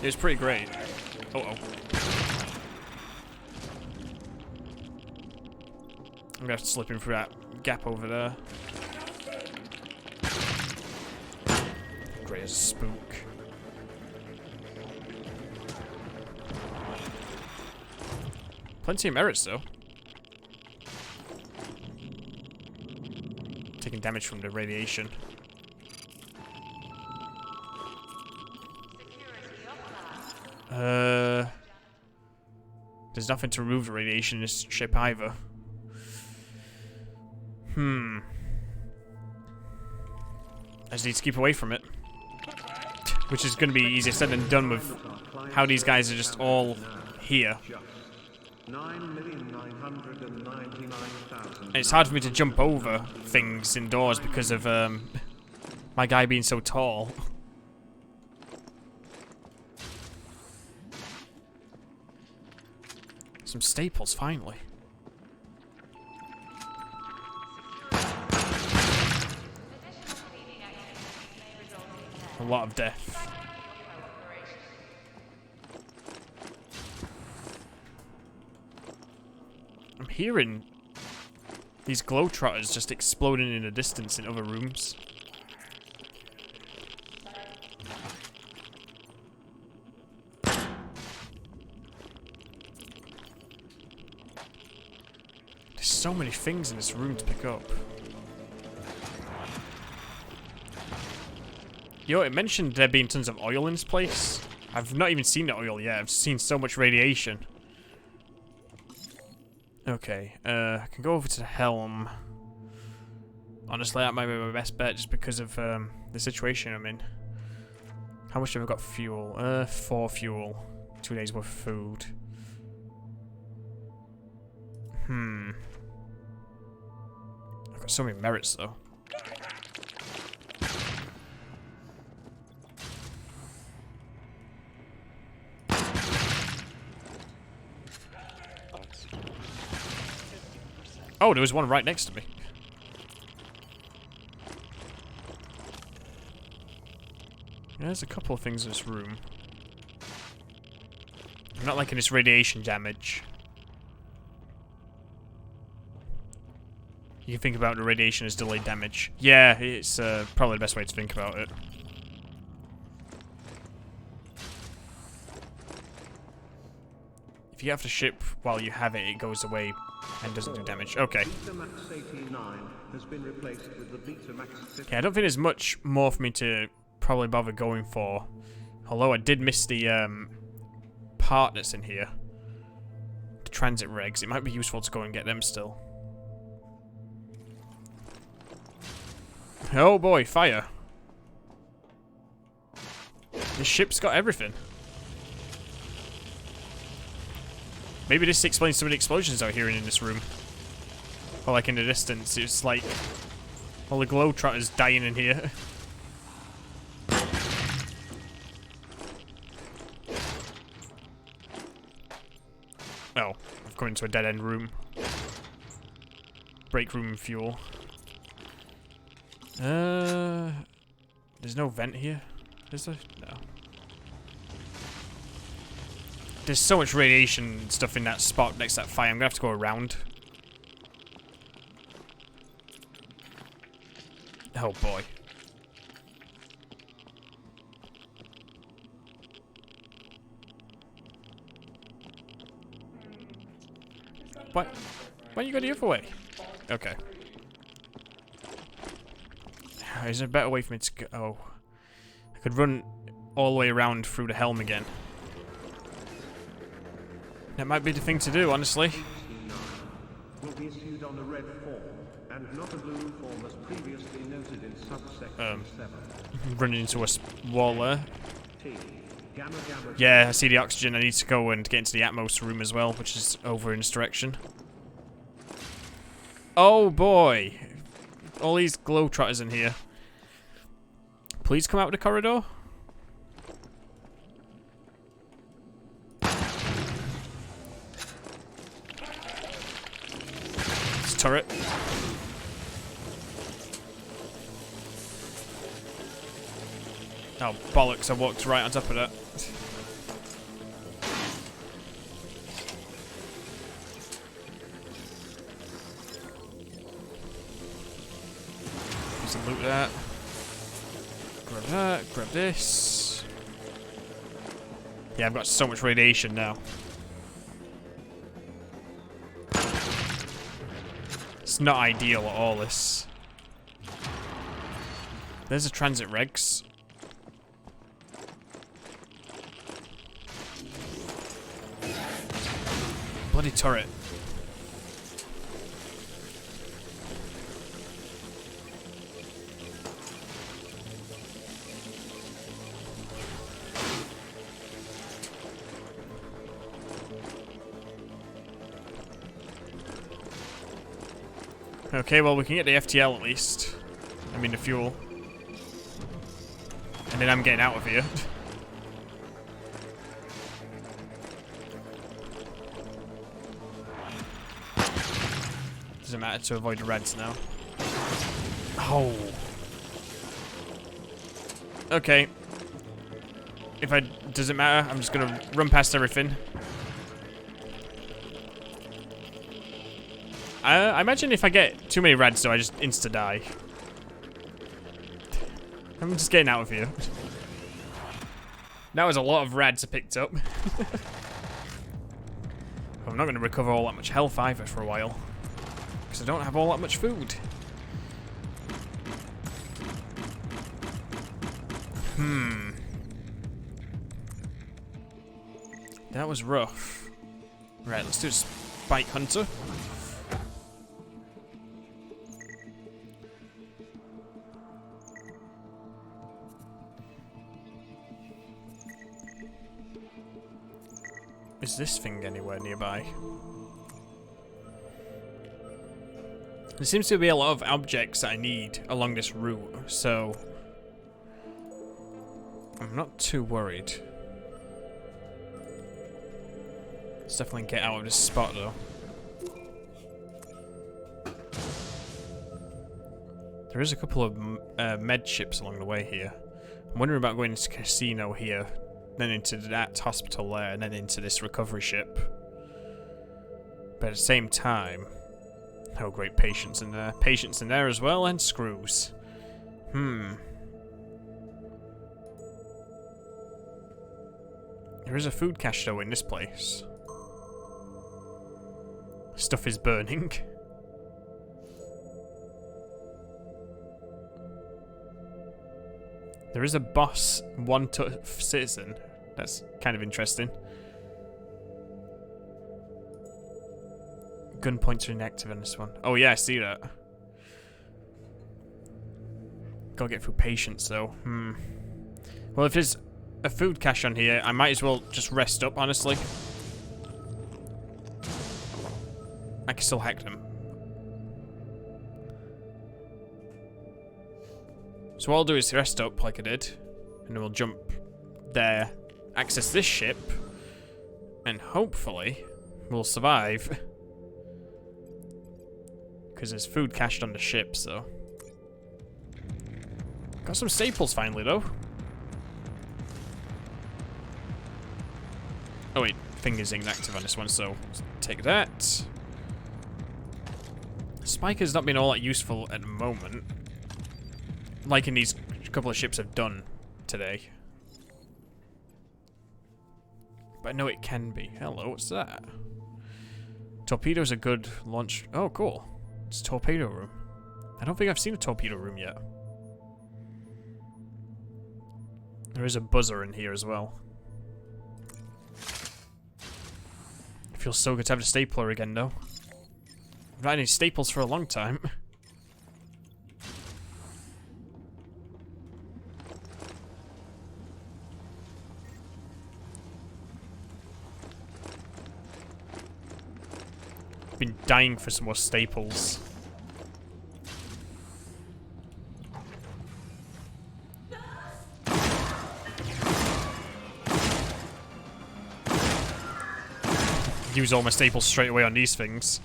It was pretty great. Uh-oh. I'm gonna have to slip in through that gap over there. Great as a spook. Plenty of merits, though. Taking damage from the radiation. There's nothing to remove the radiation in this ship either. I just need to keep away from it. Which is going to be easier said than done with how these guys are just all here. And it's hard for me to jump over things indoors because of my guy being so tall. Some staples, finally. A lot of death. I'm hearing these globetrotters just exploding in the distance in other rooms. There's so many things in this room to pick up. Yo, it mentioned there being tons of oil in this place. I've not even seen the oil yet. I've seen so much radiation. Okay, I can go over to the helm. Honestly, that might be my best bet just because of the situation I'm in. How much have I got for fuel? 4 fuel. 2 days worth of food. I've got so many merits though. Oxygen. 50%. Oh, there was one right next to me. There's a couple of things in this room. I'm not liking this radiation damage. You can think about the radiation as delayed damage. Yeah, it's probably the best way to think about it. If you have the ship while you have it, it goes away and doesn't do damage. Okay. Betamax 89 has been replaced with the Betamax 50. Okay, I don't think there's much more for me to probably bother going for. Although I did miss the part that's in here. The transit regs. It might be useful to go and get them still. Oh boy, fire. This ship's got everything. Maybe this explains some of the explosions I'm hearing in this room. Or like in the distance, it's like all the globetrotters dying in here. Oh, I've come into a dead-end room. Break room fuel. There's no vent here, is there? No. There's so much radiation stuff in that spot next to that fire. I'm gonna have to go around. Oh boy. What? Why don't you go the other way? Okay. Is there a better way for me to go? Oh. I could run all the way around through the helm again. That might be the thing to do, honestly. Will be issued on a red form and not a blue form as previously noted in subsection 7. Running into a wall there. T. Gamma gamma. Yeah, I see the oxygen. I need to go and get into the Atmos room as well, which is over in this direction. Oh boy. All these globetrotters in here. Please come out of the corridor. This turret. Oh, bollocks, I walked right on top of that. Just loot that. Grab that, grab this. Yeah, I've got so much radiation now. It's not ideal at all, this. There's a transit regs. Bloody turret. Okay, well, we can get the FTL at least. I mean, the fuel. And then I'm getting out of here. Doesn't matter to avoid the reds now. Oh. Okay. Doesn't matter, I'm just gonna run past everything. I imagine if I get too many reds, though, I just insta-die. I'm just getting out of here. That was a lot of reds I picked up. I'm not going to recover all that much health either for a while. Because I don't have all that much food. That was rough. Right, let's do this Bike hunter. Is this thing anywhere nearby? There seems to be a lot of objects that I need along this route, so I'm not too worried. Let's definitely get out of this spot though. There is a couple of med ships along the way here. I'm wondering about going into the casino here, then into that hospital there, and then into this recovery ship. But at the same time, oh great, patience in there. Patience in there as well, and screws. There is a food cache though in this place. Stuff is burning. There is a boss, one tough citizen. That's kind of interesting. Gun pointer inactive on this one. Oh yeah, I see that. Gotta get through patience though. Well, if there's a food cache on here, I might as well just rest up, honestly. I can still hack them. So what I'll do is rest up like I did, and then we'll jump there, access this ship, and hopefully we'll survive. Because there's food cached on the ship, so. Got some staples finally, though. Oh wait, finger's inactive on this one, so take that. Spiker's not been all that useful at the moment. Like in these couple of ships I've done today. But I know it can be. Hello, what's that? Torpedo's a good launch. Oh, cool. It's a torpedo room. I don't think I've seen a torpedo room yet. There is a buzzer in here as well. It feels so good to have a stapler again, though. I've not had any staples for a long time. Been dying for some more staples. Use all my staples straight away on these things.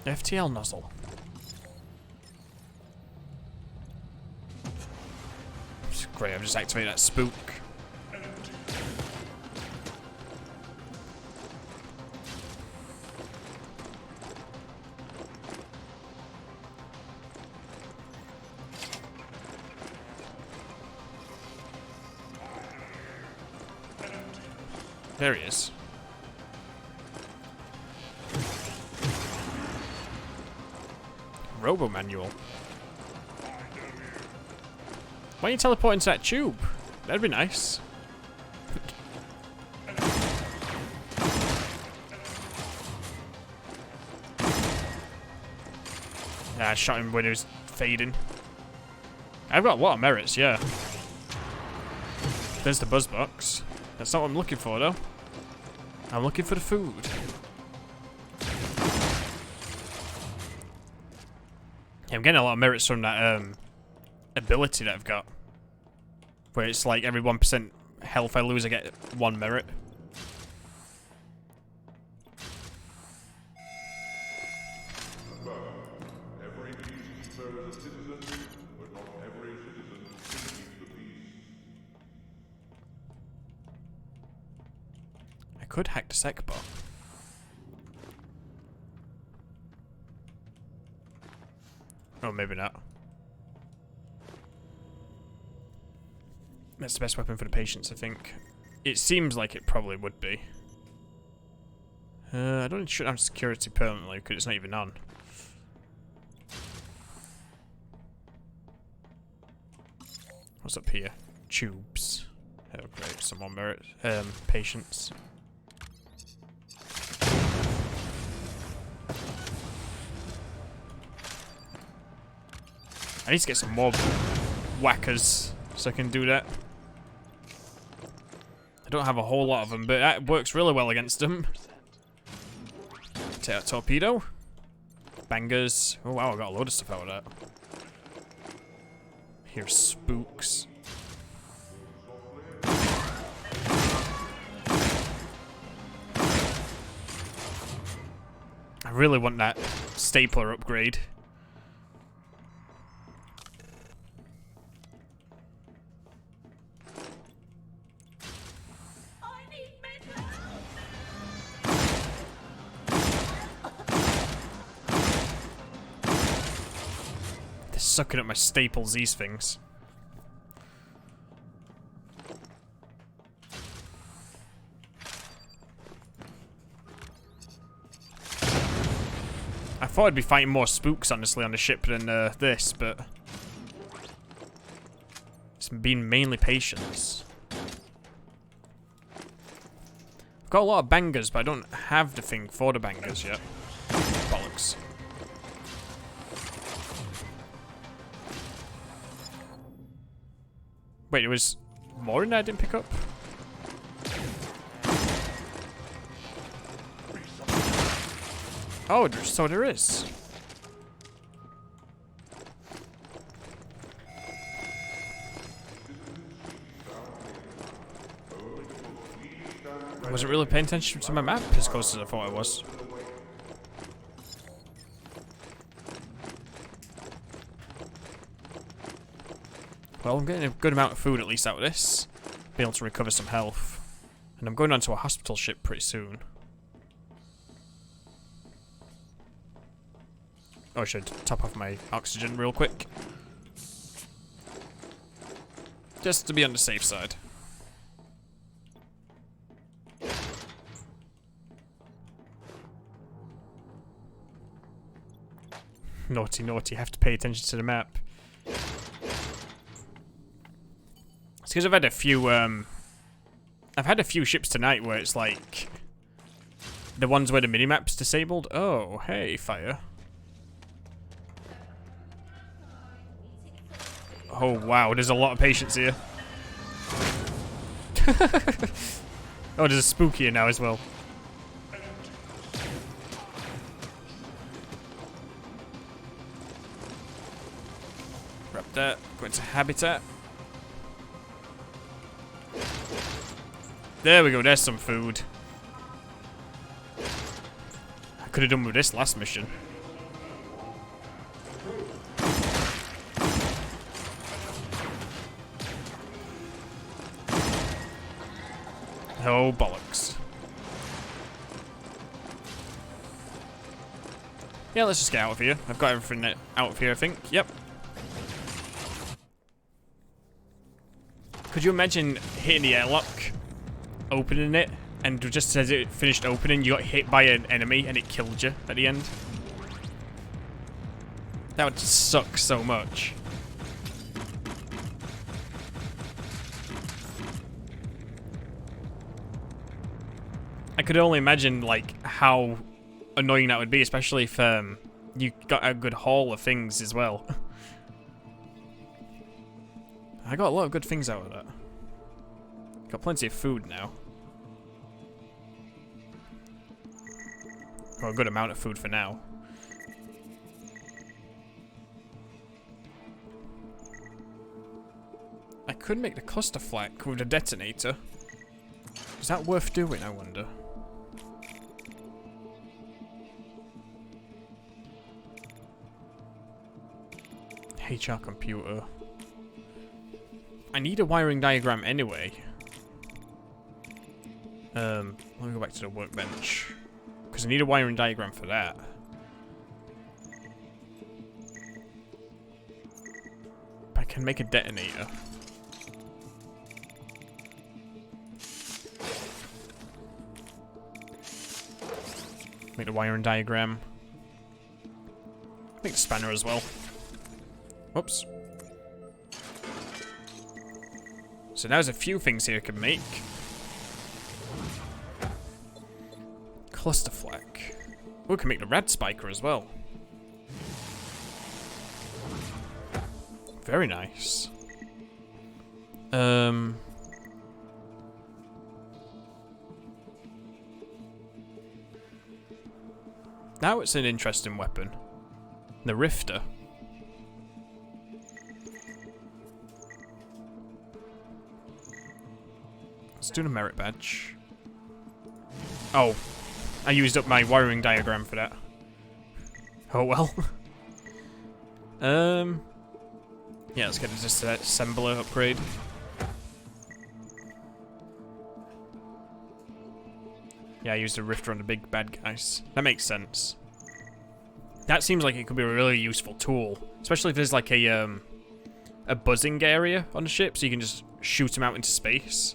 FTL nozzle. Great, I've just activated that spook. There he is. Robo manual. Why don't you teleport into that tube? That'd be nice. Yeah, I shot him when he was fading. I've got a lot of merits, yeah. There's the buzz box. That's not what I'm looking for, though. I'm looking for the food. Yeah, I'm getting a lot of merits from that ability that I've got. Where it's like every 1% health I lose, I get 1 merit. Every peacekeeper is a citizen, but not every citizen can keep the peace. I could hack the sec bot. Oh, maybe not. That's the best weapon for the patients, I think. It seems like it probably would be. I don't shut down security permanently because it's not even on. What's up here? Tubes. Oh great, some more merit. Patience. I need to get some more whackers so I can do that. I don't have a whole lot of them, but that works really well against them. Take that torpedo. Bangers. Oh wow, I got a load of stuff out of that. Here's spooks. I really want that stapler upgrade. They're sucking up my staples, these things. I thought I'd be fighting more spooks, honestly, on the ship than this, but it's been mainly patience. I've got a lot of bangers, but I don't have the thing for the bangers yet. Bollocks. Wait, there was more in there I didn't pick up? Oh, so there is. I wasn't really paying attention to my map as close as I thought I was. Well, I'm getting a good amount of food at least out of this. Be able to recover some health. And I'm going on to a hospital ship pretty soon. Oh, I should top off my oxygen real quick. Just to be on the safe side. Naughty, naughty, have to pay attention to the map. It's because I've had a few, I've had a few ships tonight where it's like... the ones where the minimap's disabled. Oh, hey, fire. Oh, wow, there's a lot of patience here. Oh, there's a spook here now as well. Grab that, go into habitat. There we go, there's some food. I could have done with this last mission. Oh, bollocks. Yeah, let's just get out of here. I've got everything out of here, I think. Yep. Could you imagine hitting the airlock, opening it, and just as it finished opening, you got hit by an enemy and it killed you at the end? That would just suck so much. I could only imagine, like, how annoying that would be, especially if you got a good haul of things as well. I got a lot of good things out of that. Got plenty of food now. Or a good amount of food for now. I could make the cluster flak with a detonator. Is that worth doing, I wonder? HR computer. I need a wiring diagram anyway. Let me go back to the workbench. Because I need a wiring diagram for that. But I can make a detonator. Make the wiring diagram. Make the spanner as well. Whoops. So now there's a few things here I can make. Cluster flak. We can make the red spiker as well. Very nice. Now it's an interesting weapon. The Rifter. Let's do the merit badge. Oh, I used up my wiring diagram for that. Oh well. Yeah, let's get this assembler upgrade. Yeah, I used a Rifter on the big bad guys. That makes sense. That seems like it could be a really useful tool, especially if there's like a buzzing area on the ship, so you can just shoot them out into space.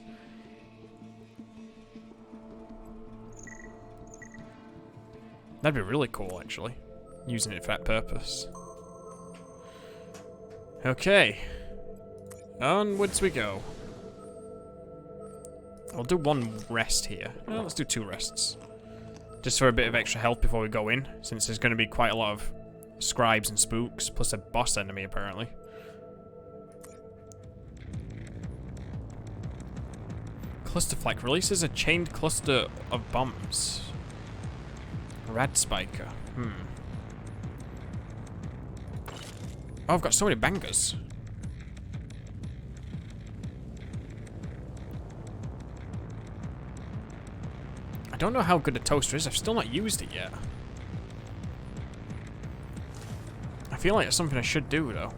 That'd be really cool, actually, using it for that purpose. Okay, onwards we go. I'll do one rest here. Well, let's do 2 rests. Just for a bit of extra health before we go in, since there's going to be quite a lot of scribes and spooks, plus a boss enemy, apparently. Cluster flak releases a chained cluster of bombs. Rad spiker. Oh, I've got so many bangers. I don't know how good a toaster is. I've still not used it yet. I feel like it's something I should do, though.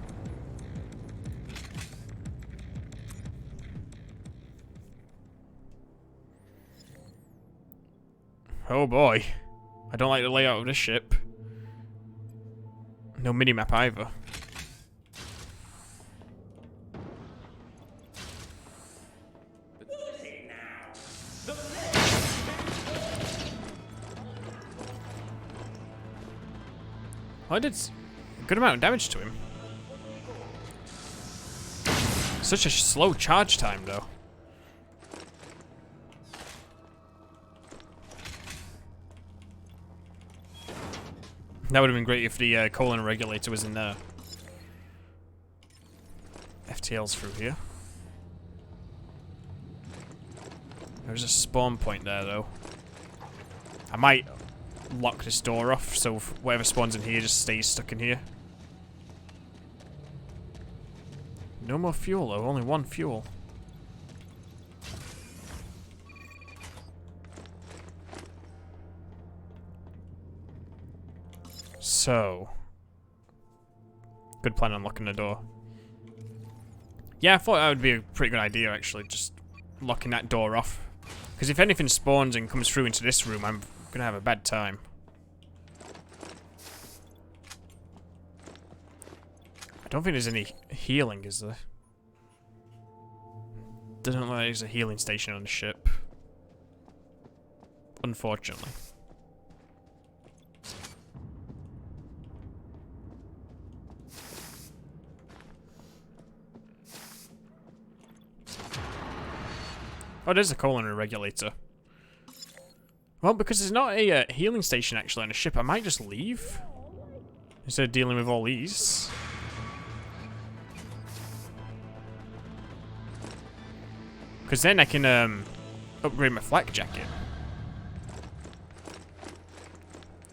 Oh boy. I don't like the layout of this ship. No minimap either. Well, I did a good amount of damage to him. Such a slow charge time, though. That would have been great if the colon regulator was in there. FTL's through here. There's a spawn point there, though. I might lock this door off, so whatever spawns in here just stays stuck in here. No more fuel, though. Only 1 fuel. So, good plan on locking the door. Yeah, I thought that would be a pretty good idea, actually, just locking that door off. Because if anything spawns and comes through into this room, I'm going to have a bad time. I don't think there's any healing, is there? Doesn't look like there's a healing station on the ship. Unfortunately. Oh, there's a colon regulator. Well, because there's not a healing station actually on the ship, I might just leave. Instead of dealing with all these. Because then I can upgrade my flak jacket.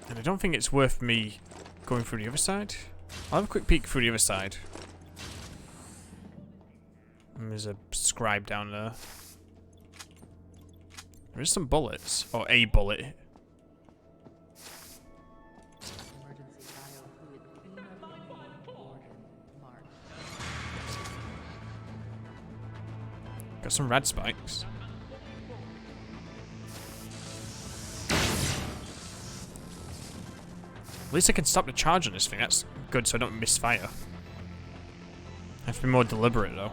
And I don't think it's worth me going through the other side. I'll have a quick peek through the other side. And there's a scribe down there. There's some bullets. Or a bullet. Emergency biofluid cleanup order marked. Got some rad spikes. At least I can stop the charge on this thing. That's good so I don't misfire. I have to be more deliberate though.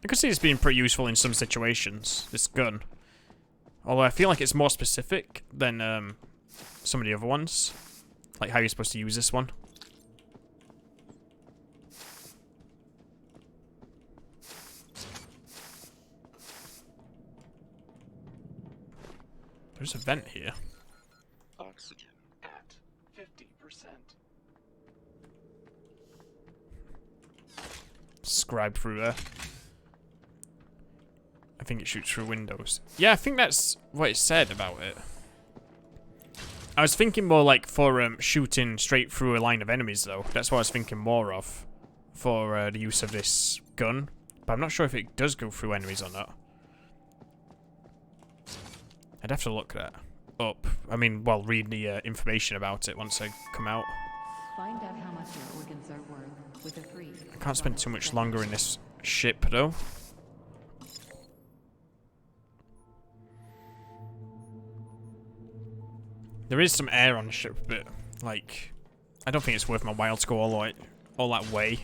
I could see this being pretty useful in some situations, this gun. Although I feel like it's more specific than some of the other ones. Like how you're supposed to use this one. There's a vent here. Oxygen at 50%. Scribe through there. I think it shoots through windows. Yeah, I think that's what it said about it. I was thinking more like for shooting straight through a line of enemies, though. That's what I was thinking more of for the use of this gun. But I'm not sure if it does go through enemies or not. I'd have to look that up. I mean, well, read the information about it once I come out. Find out how much your organs are worth with a free. I can't spend too much longer in this ship, though. There is some air on the ship, but, like, I don't think it's worth my while to go all that way.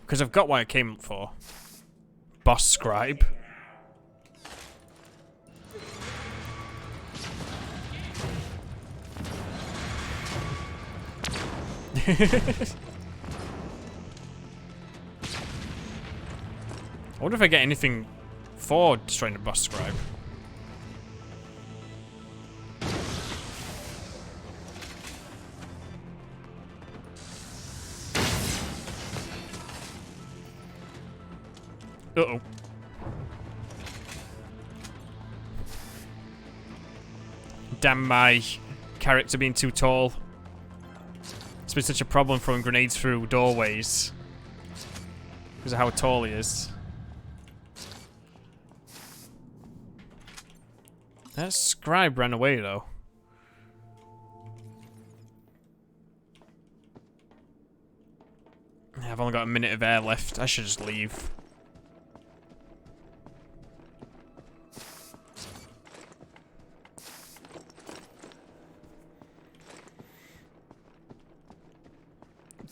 Because I've got what I came for. Boss Scribe. I wonder if I get anything for destroying the boss scribe. Uh-oh. Damn my character being too tall. It's been such a problem throwing grenades through doorways because of how tall he is. That scribe ran away though. I've only got a minute of air left. I should just leave.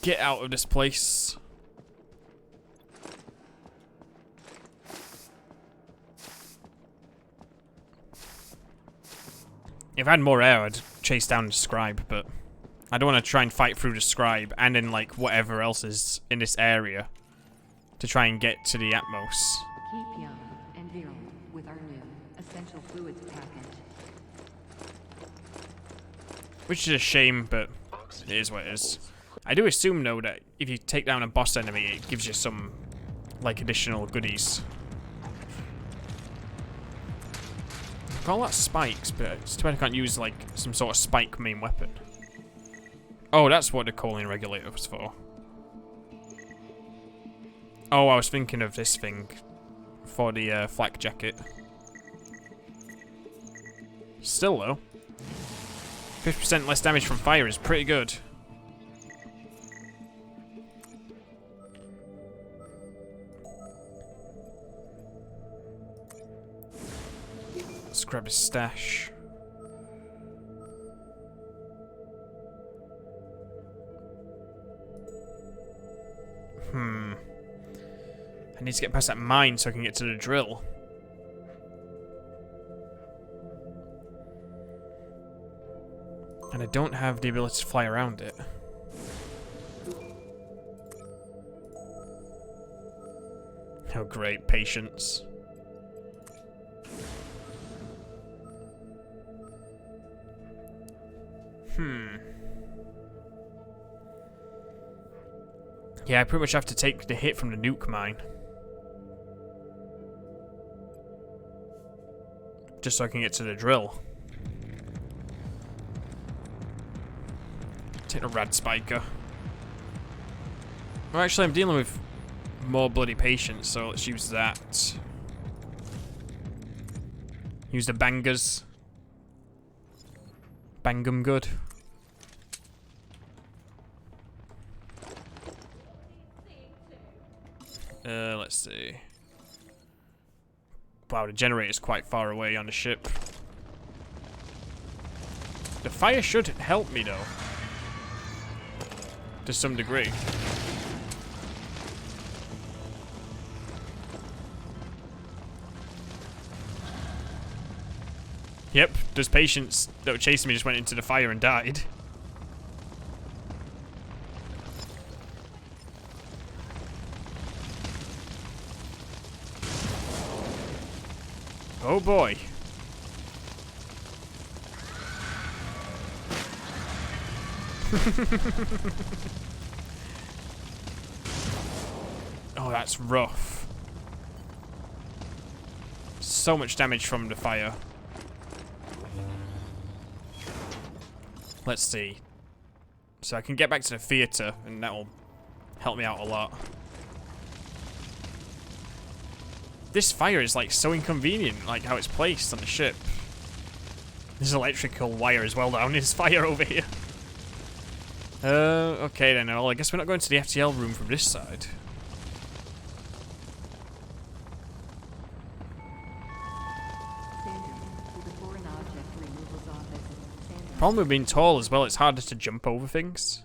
Get out of this place. If I had more air, I'd chase down the scribe, but I don't want to try and fight through the scribe and then like whatever else is in this area to try and get to the Atmos. Keep young and virile with our new essential fluids package. Which is a shame, but it is what it is. I do assume, though, that if you take down a boss enemy, it gives you some, like, additional goodies. I call that spikes, but it's too bad I can't use, like, some sort of spike main weapon. Oh, that's what the cooling regulator was for. Oh, I was thinking of this thing for the flak jacket. Still, though, 50% less damage from fire is pretty good. Let's grab his stash. I need to get past that mine so I can get to the drill. And I don't have the ability to fly around it. Oh great, patience. Yeah, I pretty much have to take the hit from the nuke mine. Just so I can get to the drill. Take a rad spiker. Well, actually, I'm dealing with more bloody patience, so let's use that. Use the bangers. Bang 'em good. Let's see. Wow, the generator's quite far away on the ship. The fire should help me, though. To some degree. Yep, those patients that were chasing me just went into the fire and died. Oh boy. Oh, that's rough. So much damage from the fire. Let's see. So I can get back to the theater, and that'll help me out a lot. This fire is like so inconvenient, like how it's placed on the ship. There's electrical wire as well down this fire over here. Okay then, well, I guess we're not going to the FTL room from this side. Problem with being tall as well, it's harder to jump over things.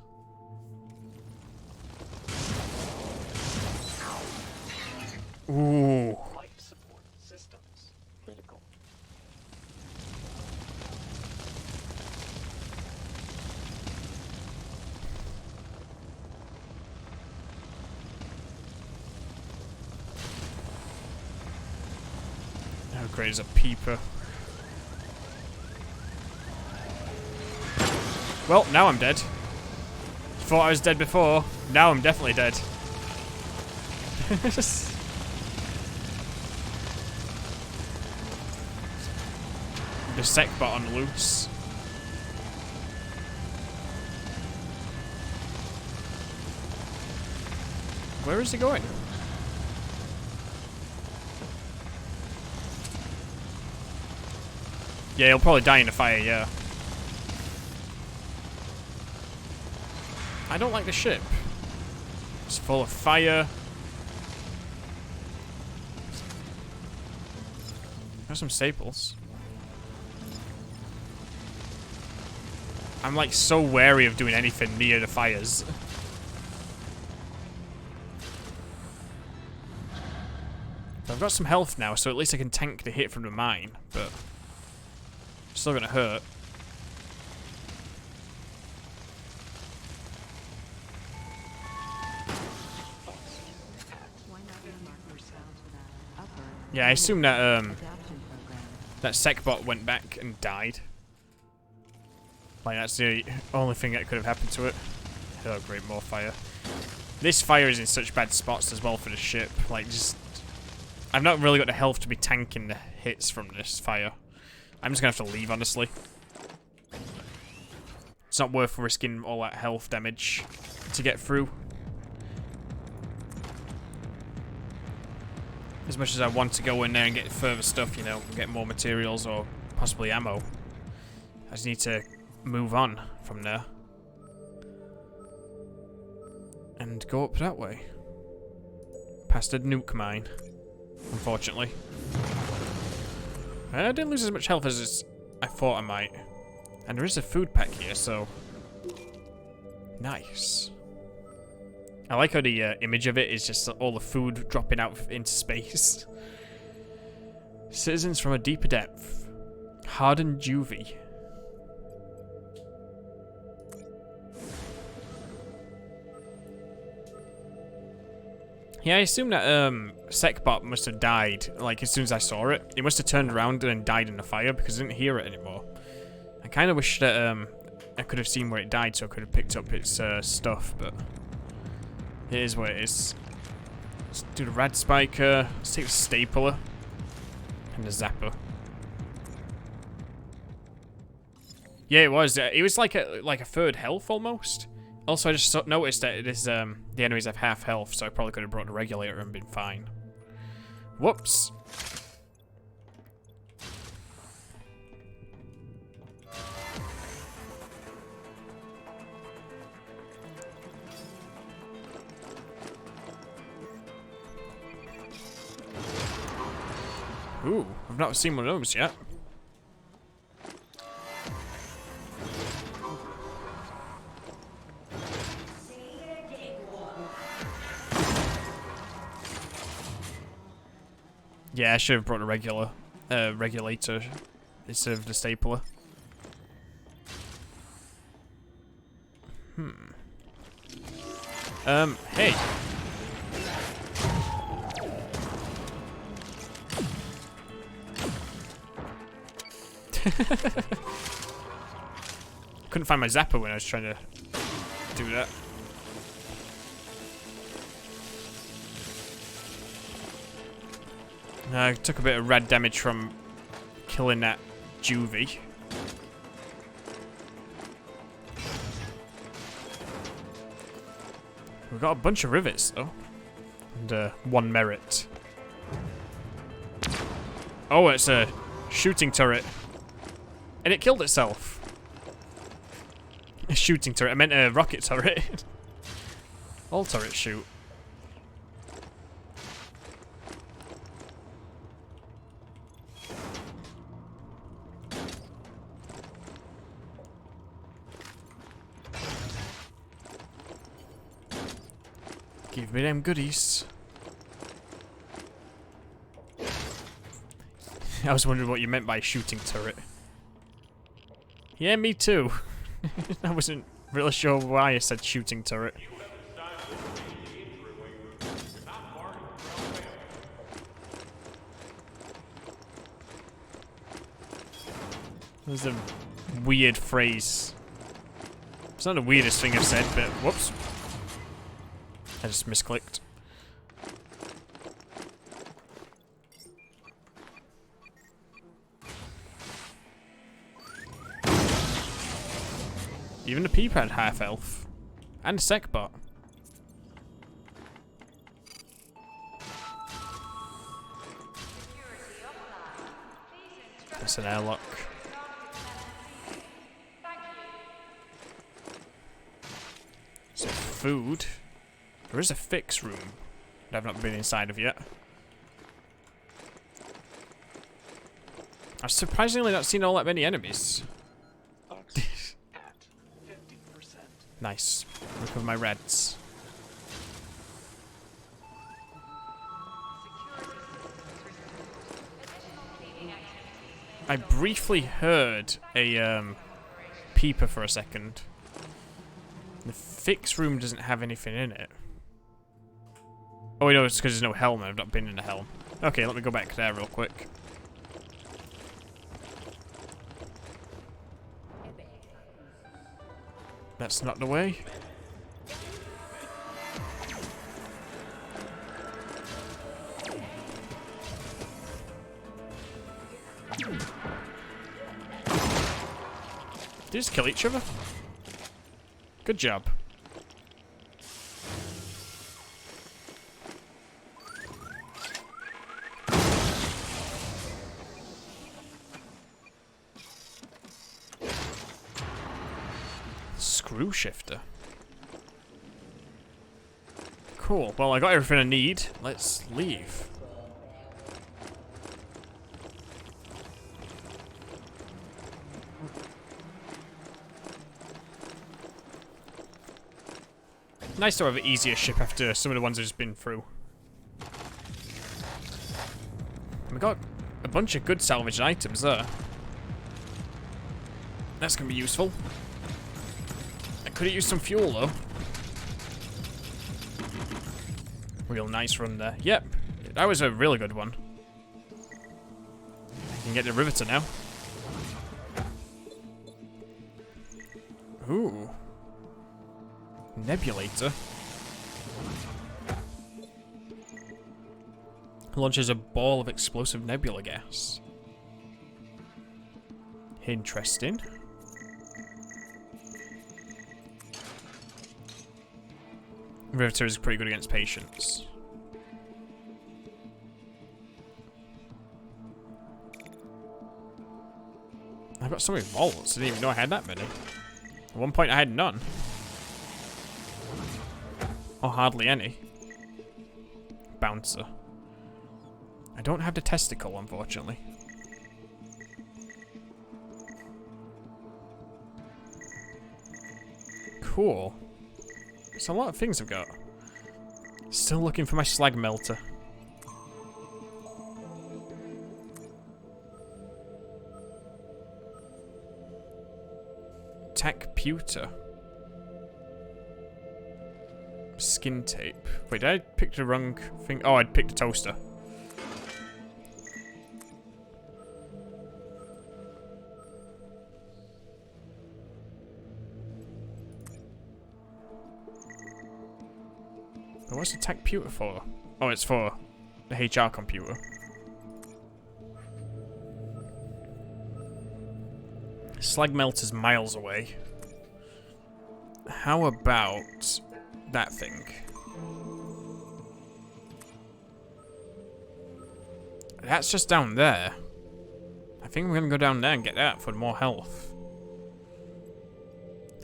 Ooh. Life support systems critical. How great is a peeper? Well, now I'm dead. Thought I was dead before. Now I'm definitely dead. The sec bot on loose. Where is he going? Yeah, he'll probably die in the fire, yeah. I don't like the ship. It's full of fire. There's some staples. I'm like so wary of doing anything near the fires. I've got some health now, so at least I can tank the hit from the mine, but it's still gonna hurt. Yeah, I assume that that sec bot went back and died. Like that's the only thing that could have happened to it. Oh great, more fire. This fire is in such bad spots as well for the ship. Like just, I've not really got the health to be tanking the hits from this fire. I'm just gonna have to leave, honestly. It's not worth risking all that health damage to get through. As much as I want to go in there and get further stuff, you know, get more materials or possibly ammo, I just need to move on from there. And go up that way. Past a nuke mine, unfortunately. I didn't lose as much health as I thought I might. And there is a food pack here, so... Nice. I like how the image of it is just all the food dropping out into space. Citizens from a deeper depth. Hardened juvie. Yeah, I assume that SecBot must have died, like, as soon as I saw it. It must have turned around and died in the fire, because I didn't hear it anymore. I kind of wish that I could have seen where it died, so I could have picked up its stuff, but... It is what it is. Let's do the rad spiker. Let's take the stapler. And the zapper. Yeah, it was. It was like a third health, almost. Also, I just noticed that this, the enemies have half health, so I probably could have brought the regulator and been fine. Whoops. Ooh, I've not seen one of those yet. Yeah, I should have brought a regulator instead of the stapler. Hey. Couldn't find my zapper when I was trying to do that. I took a bit of rad damage from killing that juvie. We've got a bunch of rivets though. And 1 merit. Oh, it's a shooting turret. And it killed itself. A shooting turret. I meant a rocket turret. All turrets shoot. Give me them goodies. I was wondering what you meant by shooting turret. Yeah, me too. I wasn't really sure why I said shooting turret. That was a weird phrase. It's not the weirdest thing I've said, but whoops. I just misclicked. Even the peep had half health. And a sec bot. That's an airlock. So food. There is a fix room that I've not been inside of yet. I've surprisingly not seen all that many enemies. Oxygen at 50%. Nice. Look at my reds. I briefly heard a peeper for a second. The fix room doesn't have anything in it. Oh, wait, no, it's because there's no helm. I've not been in a helm. Okay, let me go back there real quick. That's not the way. Did they just kill each other? Good job. Screw shifter. Cool. Well, I got everything I need. Let's leave. Nice to have an easier ship after some of the ones I've just been through. We got a bunch of good salvaged items there. That's gonna be useful. I could have used some fuel though. Real nice run there. Yep, that was a really good one. I can get the riveter now. Ooh. Nebulator. Launches a ball of explosive nebula gas. Interesting. Riveter is pretty good against patience. I've got so many vaults, I didn't even know I had that many. At one point I had none. Or hardly any. Bouncer. I don't have the testicle, unfortunately. Cool. It's a lot of things I've got. Still looking for my slag melter. Tech pewter. Skin tape. Wait, did I pick the wrong thing? Oh, I picked the toaster. What's the tech computer for? Oh, it's for the HR computer. Slag melter's miles away. How about that thing? That's just down there. I think we're gonna go down there and get that for more health.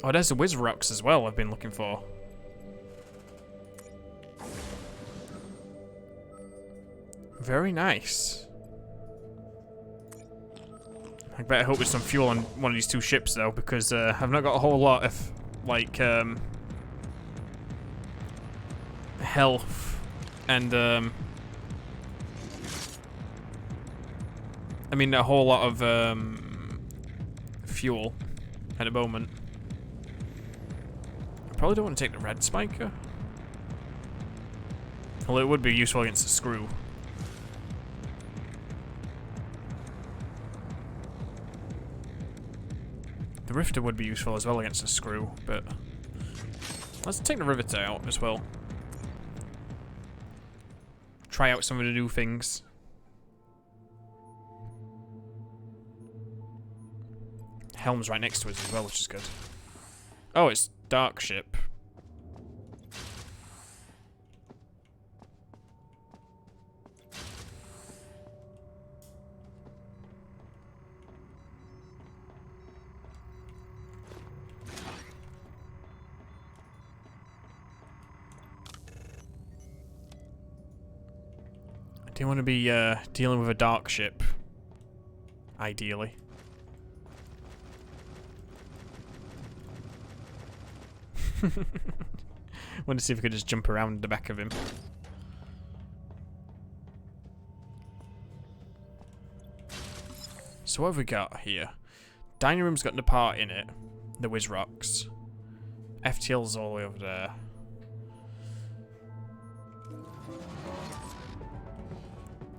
Oh, there's the Whiz Rocks as well I've been looking for. Very nice. I better hope there's some fuel on one of these two ships though, because I've not got a whole lot of, like, health and, I mean, a whole lot of, fuel at the moment. I probably don't want to take the red spiker. Well, it would be useful against the screw. The rifter would be useful as well against the screw, but let's take the riveter out as well. Try out some of the new things. Helm's right next to us as well, which is good. Oh, it's Dark Ship. I do want to be dealing with a dark ship, ideally. Want to see if we could just jump around the back of him. So what have we got here? Dining room's got the part in it. The Whiz Rocks. FTL's all the way over there.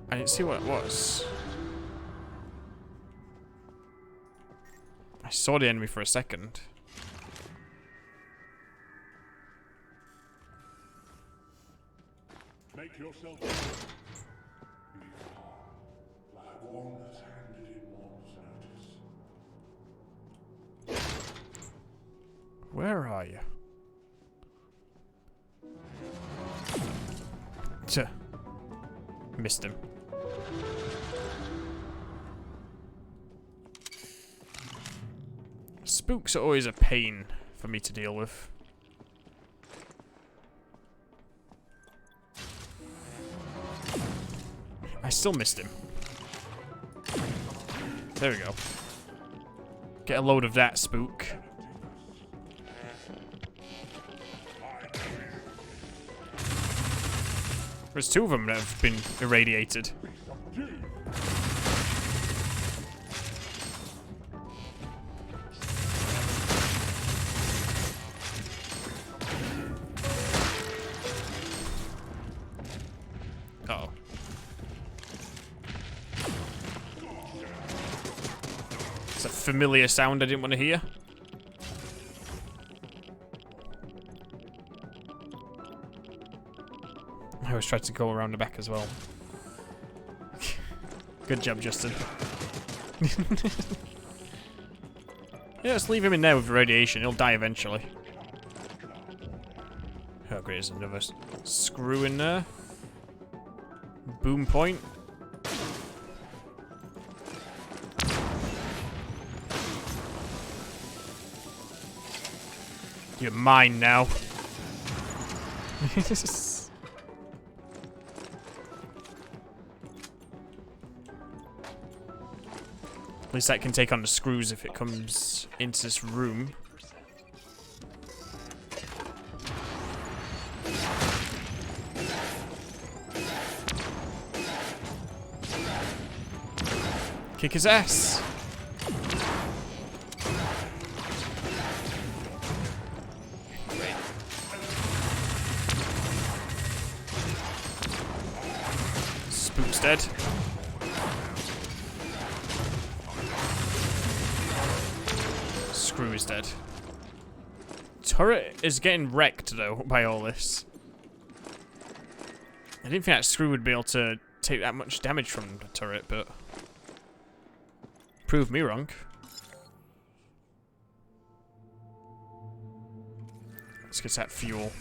I didn't see what it was. I saw the enemy for a second. Make yourself be calm, like one that's handed in one's notice. Where are you? Missed him. Spooks are always a pain for me to deal with. I still missed him. There we go. Get a load of that, spook. There's two of them that have been irradiated. Uh-oh. It's a familiar sound I didn't want to hear. I always try to go around the back as well. Good job, Justin. Yeah, let's leave him in there with the radiation. He'll die eventually. Oh, great. There's another screw in there. Boom point. You're mine now. At least that can take on the screws if it comes into this room. Kick his ass. Spook's dead. Screw is dead. Turret is getting wrecked though by all this. I didn't think that screw would be able to take that much damage from the turret, but proved me wrong. Let's get that fuel.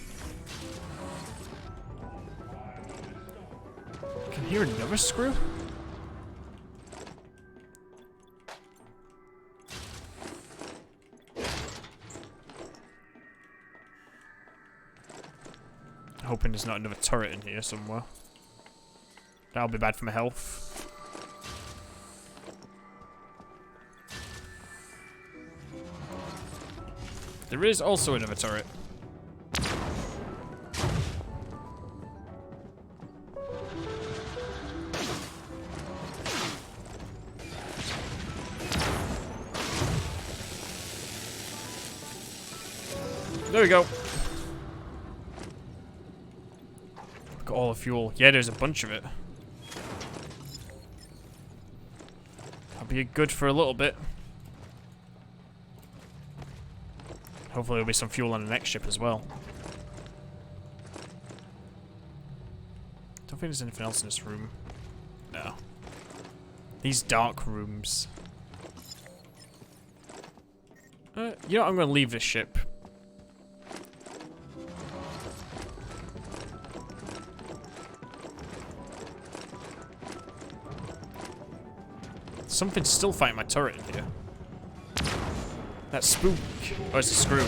I can hear another screw? Hoping there's not another turret in here somewhere. That'll be bad for my health. There is also another turret. There we go. Got all the fuel. Yeah, there's a bunch of it. That'll be good for a little bit. Hopefully there'll be some fuel on the next ship as well. Don't think there's anything else in this room. No. These dark rooms. You know, I'm going to leave this ship. Something's still fighting my turret in here. That spook. Oh, it's a screw.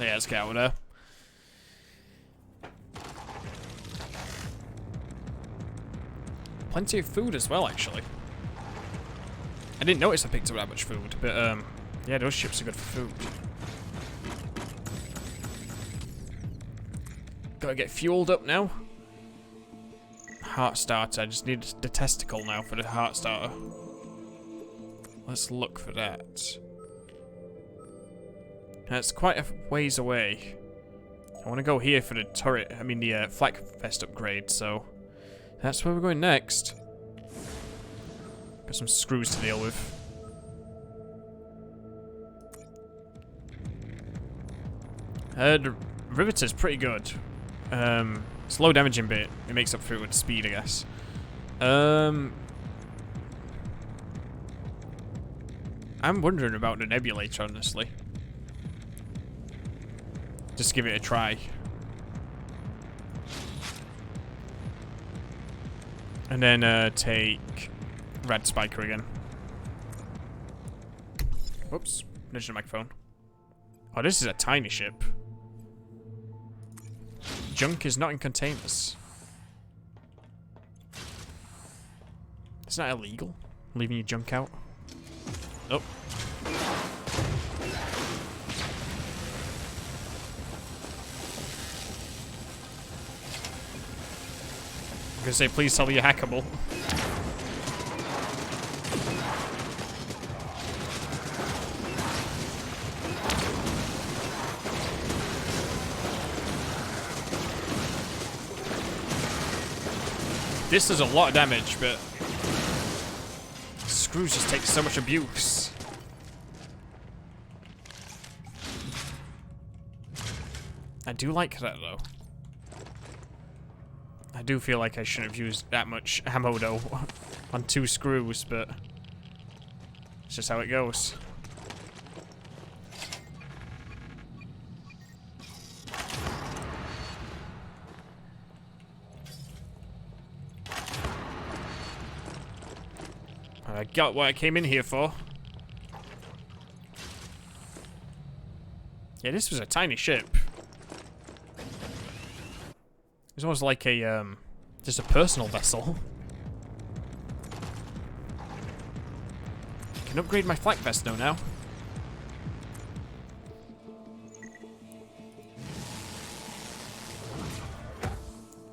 Yeah, let's get out of there. Plenty of food as well, actually. I didn't notice I picked up that much food, but yeah, those ships are good for food. Gotta get fueled up now. Heart starter. I just need the testicle now for the heart starter. Let's look for that. That's quite a ways away. I want to go here for the turret. I mean the flak vest upgrade. So that's where we're going next. Got some screws to deal with. The riveter's pretty good. It's low damaging bit. It makes up for it with speed, I guess. I'm wondering about the nebulator, honestly. Just give it a try. And then take Rad Spiker again. Whoops. Nudged the microphone. Oh, this is a tiny ship. Junk is not in containers. It's not illegal, leaving your junk out. Oh. I'm gonna say, please tell me you're hackable. This does a lot of damage, but screws just take so much abuse. I do like that, though. I do feel like I shouldn't have used that much ammo, though, on 2 screws, but it's just how it goes. I got what I came in here for. Yeah, this was a tiny ship. It's almost like a, just a personal vessel. I can upgrade my flak vest though now.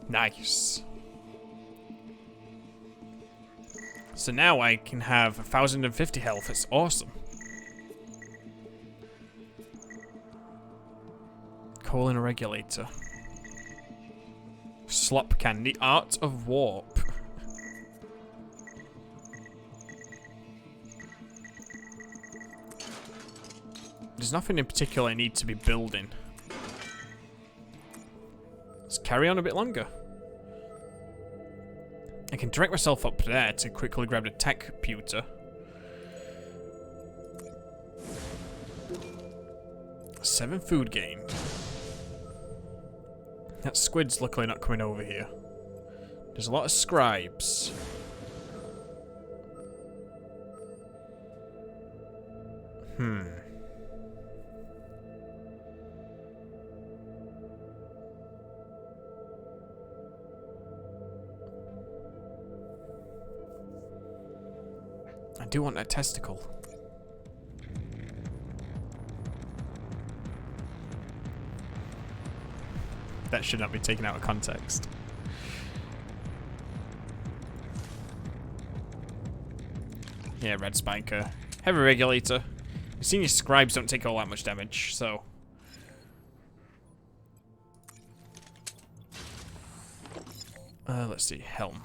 Nice. So now I can have 1,050 health. It's awesome. Colon regulator. Slop candy. Art of warp. There's nothing in particular I need to be building. Let's carry on a bit longer. I can direct myself up there to quickly grab the tech computer. Seven food gained. That squid's luckily not coming over here. There's a lot of scribes. I do want that testicle. That should not be taken out of context. Yeah, red spiker. Heavy regulator. You've seen your scribes don't take all that much damage, so. Let's see, helm.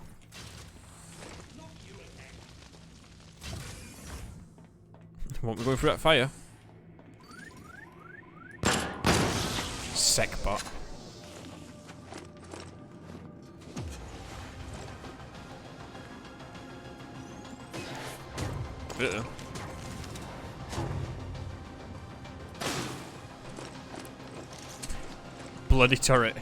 Won't be going through that fire. Sec bot. Uh-oh. Bloody turret.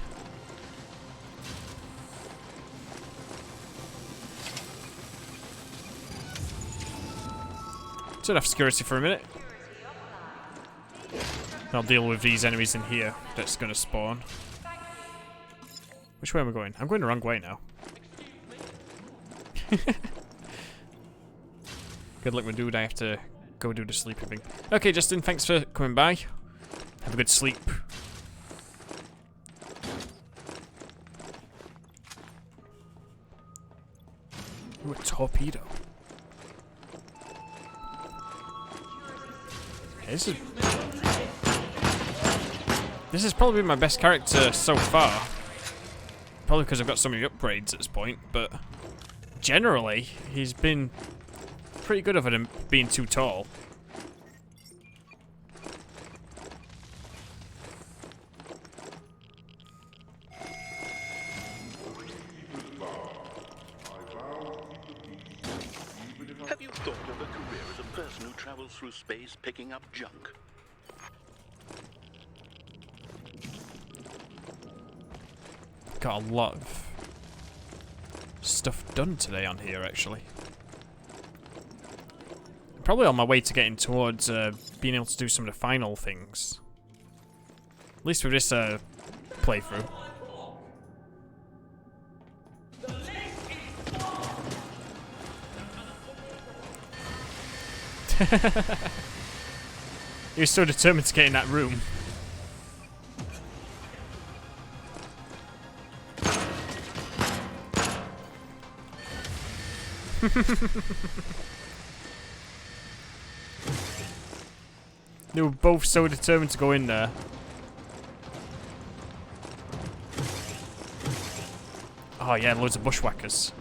It's enough security for a minute. I'll deal with these enemies in here that's gonna spawn. Which way am I going? I'm going the wrong way now. Good luck, my dude. I have to go do the sleeping thing. Okay, Justin, thanks for coming by. Have a good sleep. Ooh, a torpedo. Okay, this is probably my best character so far. Probably because I've got so many upgrades at this point, but generally, he's been pretty good of him being too tall. Have you thought of a career as a person who travels through space picking up junk? Got a lot of stuff done today on here, actually. Probably on my way to getting towards being able to do some of the final things. At least with this playthrough. He was so determined to get in that room. They were both so determined to go in there. Oh yeah, loads of bushwhackers.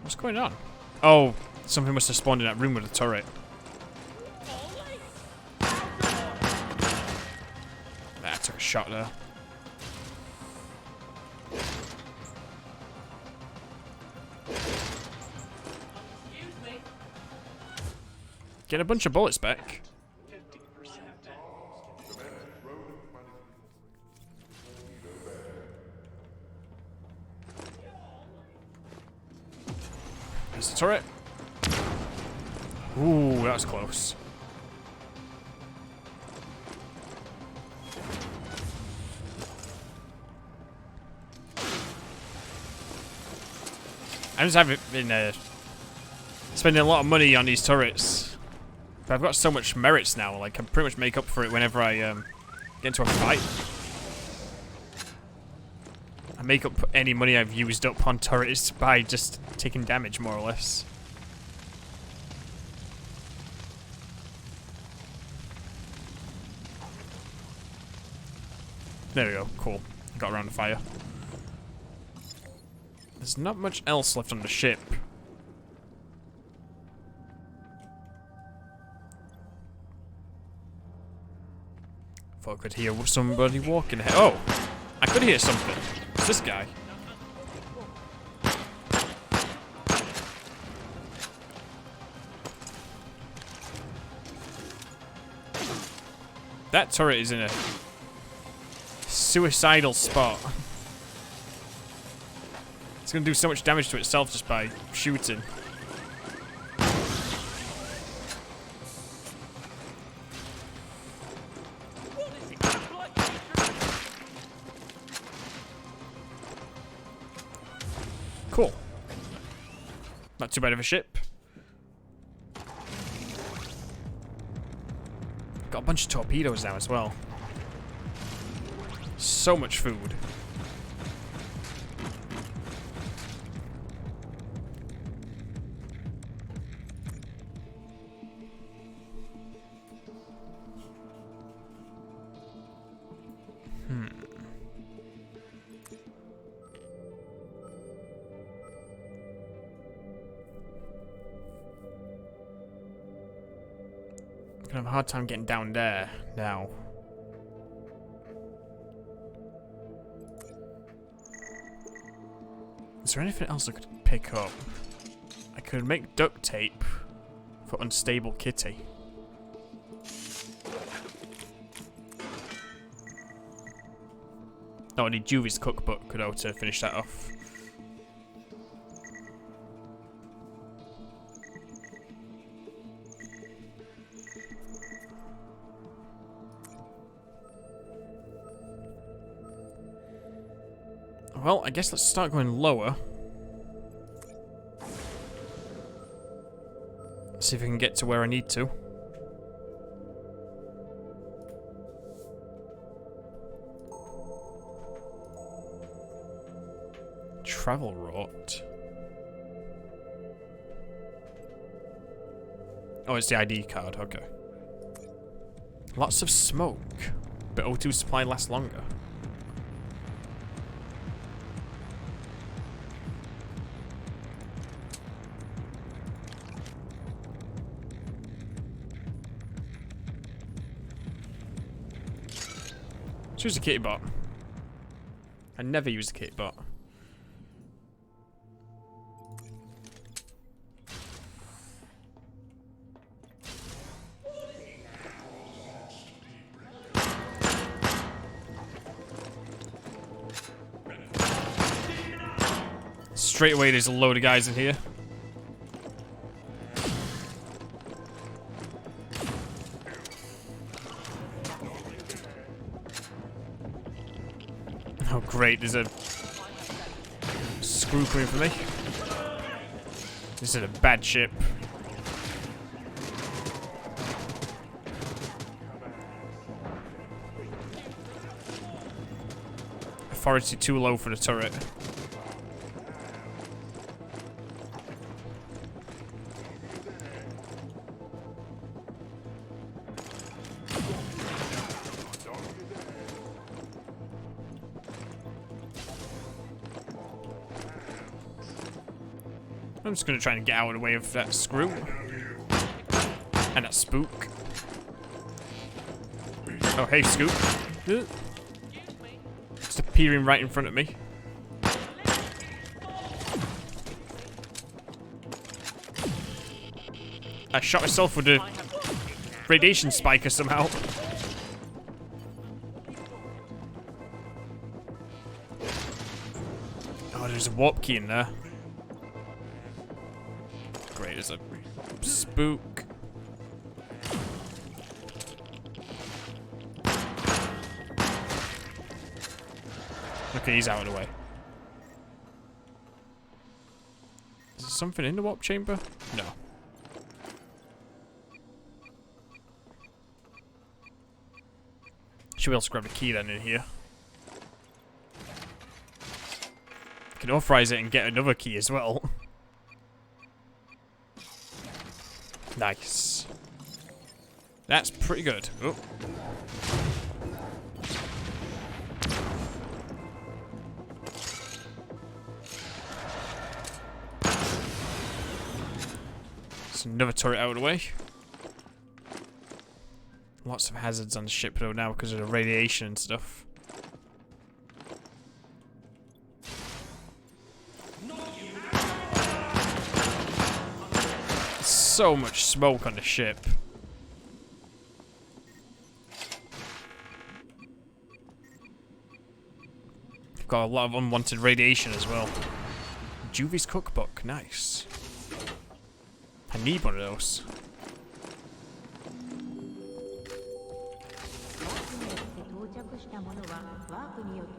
What's going on? Oh, something must have spawned in that room with the turret. I took a shot there. Get a bunch of bullets back. 50%. There's the turret. Ooh, that was close. I just haven't been spending a lot of money on these turrets. But I've got so much merits now, like I can pretty much make up for it whenever I get into a fight. I make up any money I've used up on turrets by just taking damage, more or less. There we go, cool. Got around the fire. There's not much else left on the ship. Thought I could hear somebody walking ahead. Oh! I could hear something. It's this guy. That turret is in a suicidal spot. It's gonna do so much damage to itself just by shooting. Cool. Not too bad of a ship. Got a bunch of torpedoes now as well. So much food. I'm gonna have a hard time getting down there now. Is there anything else I could pick up? I could make duct tape for unstable kitty. Oh, I need Juvie's cookbook though to finish that off. Well, I guess let's start going lower. See if I can get to where I need to. Travel route. Oh, it's the ID card, okay. Lots of smoke, but O2 supply lasts longer. Choose a kitty bot. I never use a kitty bot. Straight away, there's a load of guys in here. Oh great, there's a screw coming for me. This is a bad ship. Authority too low for the turret. I'm just gonna try and get out of the way of that screw. And that spook. Oh, hey, Scoop. Just appearing right in front of me. I shot myself with a radiation spiker somehow. Oh, there's a warp key in there. Great, there's a spook. Okay, he's out of the way. Is there something in the warp chamber? No. Should we also grab a key then in here? Can authorize it and get another key as well. Nice. That's pretty good. Oh. There's another turret out of the way. Lots of hazards on the ship though now because of the radiation and stuff. So much smoke on the ship. Got a lot of unwanted radiation as well. Juvie's cookbook, nice. I need one of those.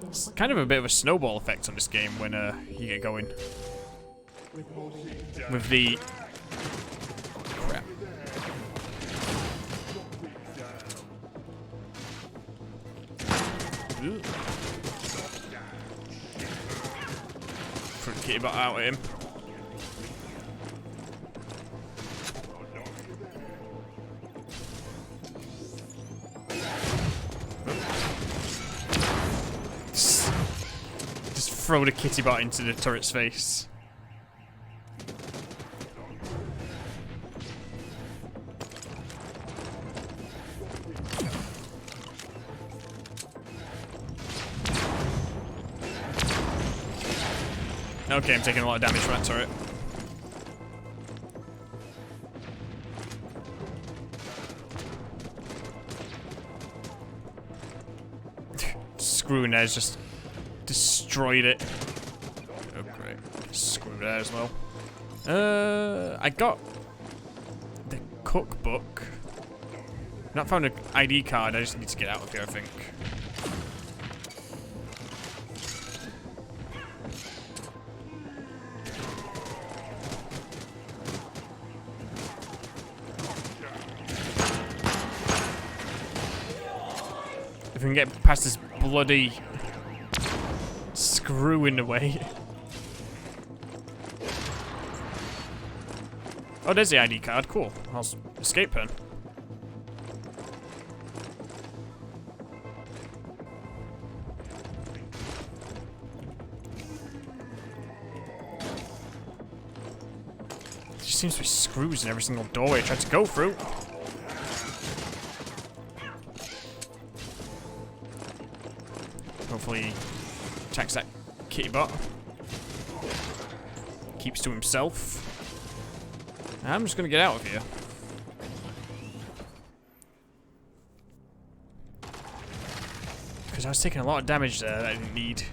It's kind of a bit of a snowball effect on this game when you get going. With the... Crap. Ooh. Threw the kitty bot out at him. Just throw the kitty bot into the turret's face. Okay, I'm taking a lot of damage from that turret. Screw Nez just destroyed it. Oh great. Screw there as well. I got the cookbook. Not found an ID card, I just need to get out of here, I think. If we can get past this bloody screw in the way. Oh, there's the ID card. Cool. I'll escape then. There just seems to be screws in every single doorway I tried to go through. Hopefully attacks that kitty bot. Keeps to himself. I'm just gonna get out of here. Because I was taking a lot of damage there that I didn't need.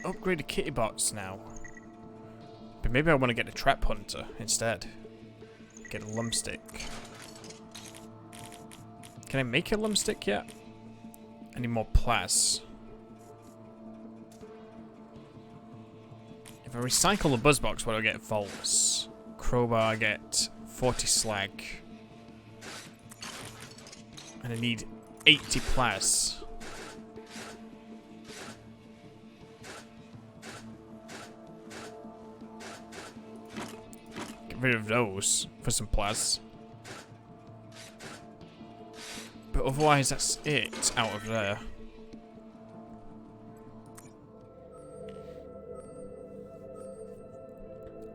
Upgrade the kitty bots now. But maybe I want to get the trap hunter instead. Get a lumstick. Can I make a lumstick yet? I need more plas. If I recycle the buzzbox, what do I get? Volts. Crowbar, I get 40 slag. And I need 80 plas. Rid of those for some plas. But otherwise that's it out of there.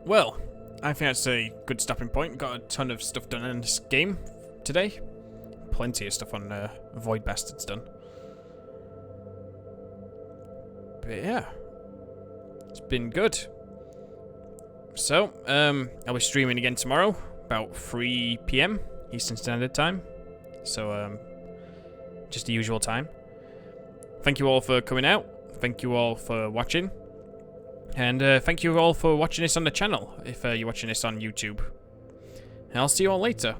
Well, I think that's a good stopping point. Got a ton of stuff done in this game today. Plenty of stuff on Void Bastards done. But yeah, it's been good. So, I'll be streaming again tomorrow, about 3 PM Eastern Standard Time. So, just the usual time. Thank you all for coming out. Thank you all for watching. And thank you all for watching this on the channel, if you're watching this on YouTube. And I'll see you all later.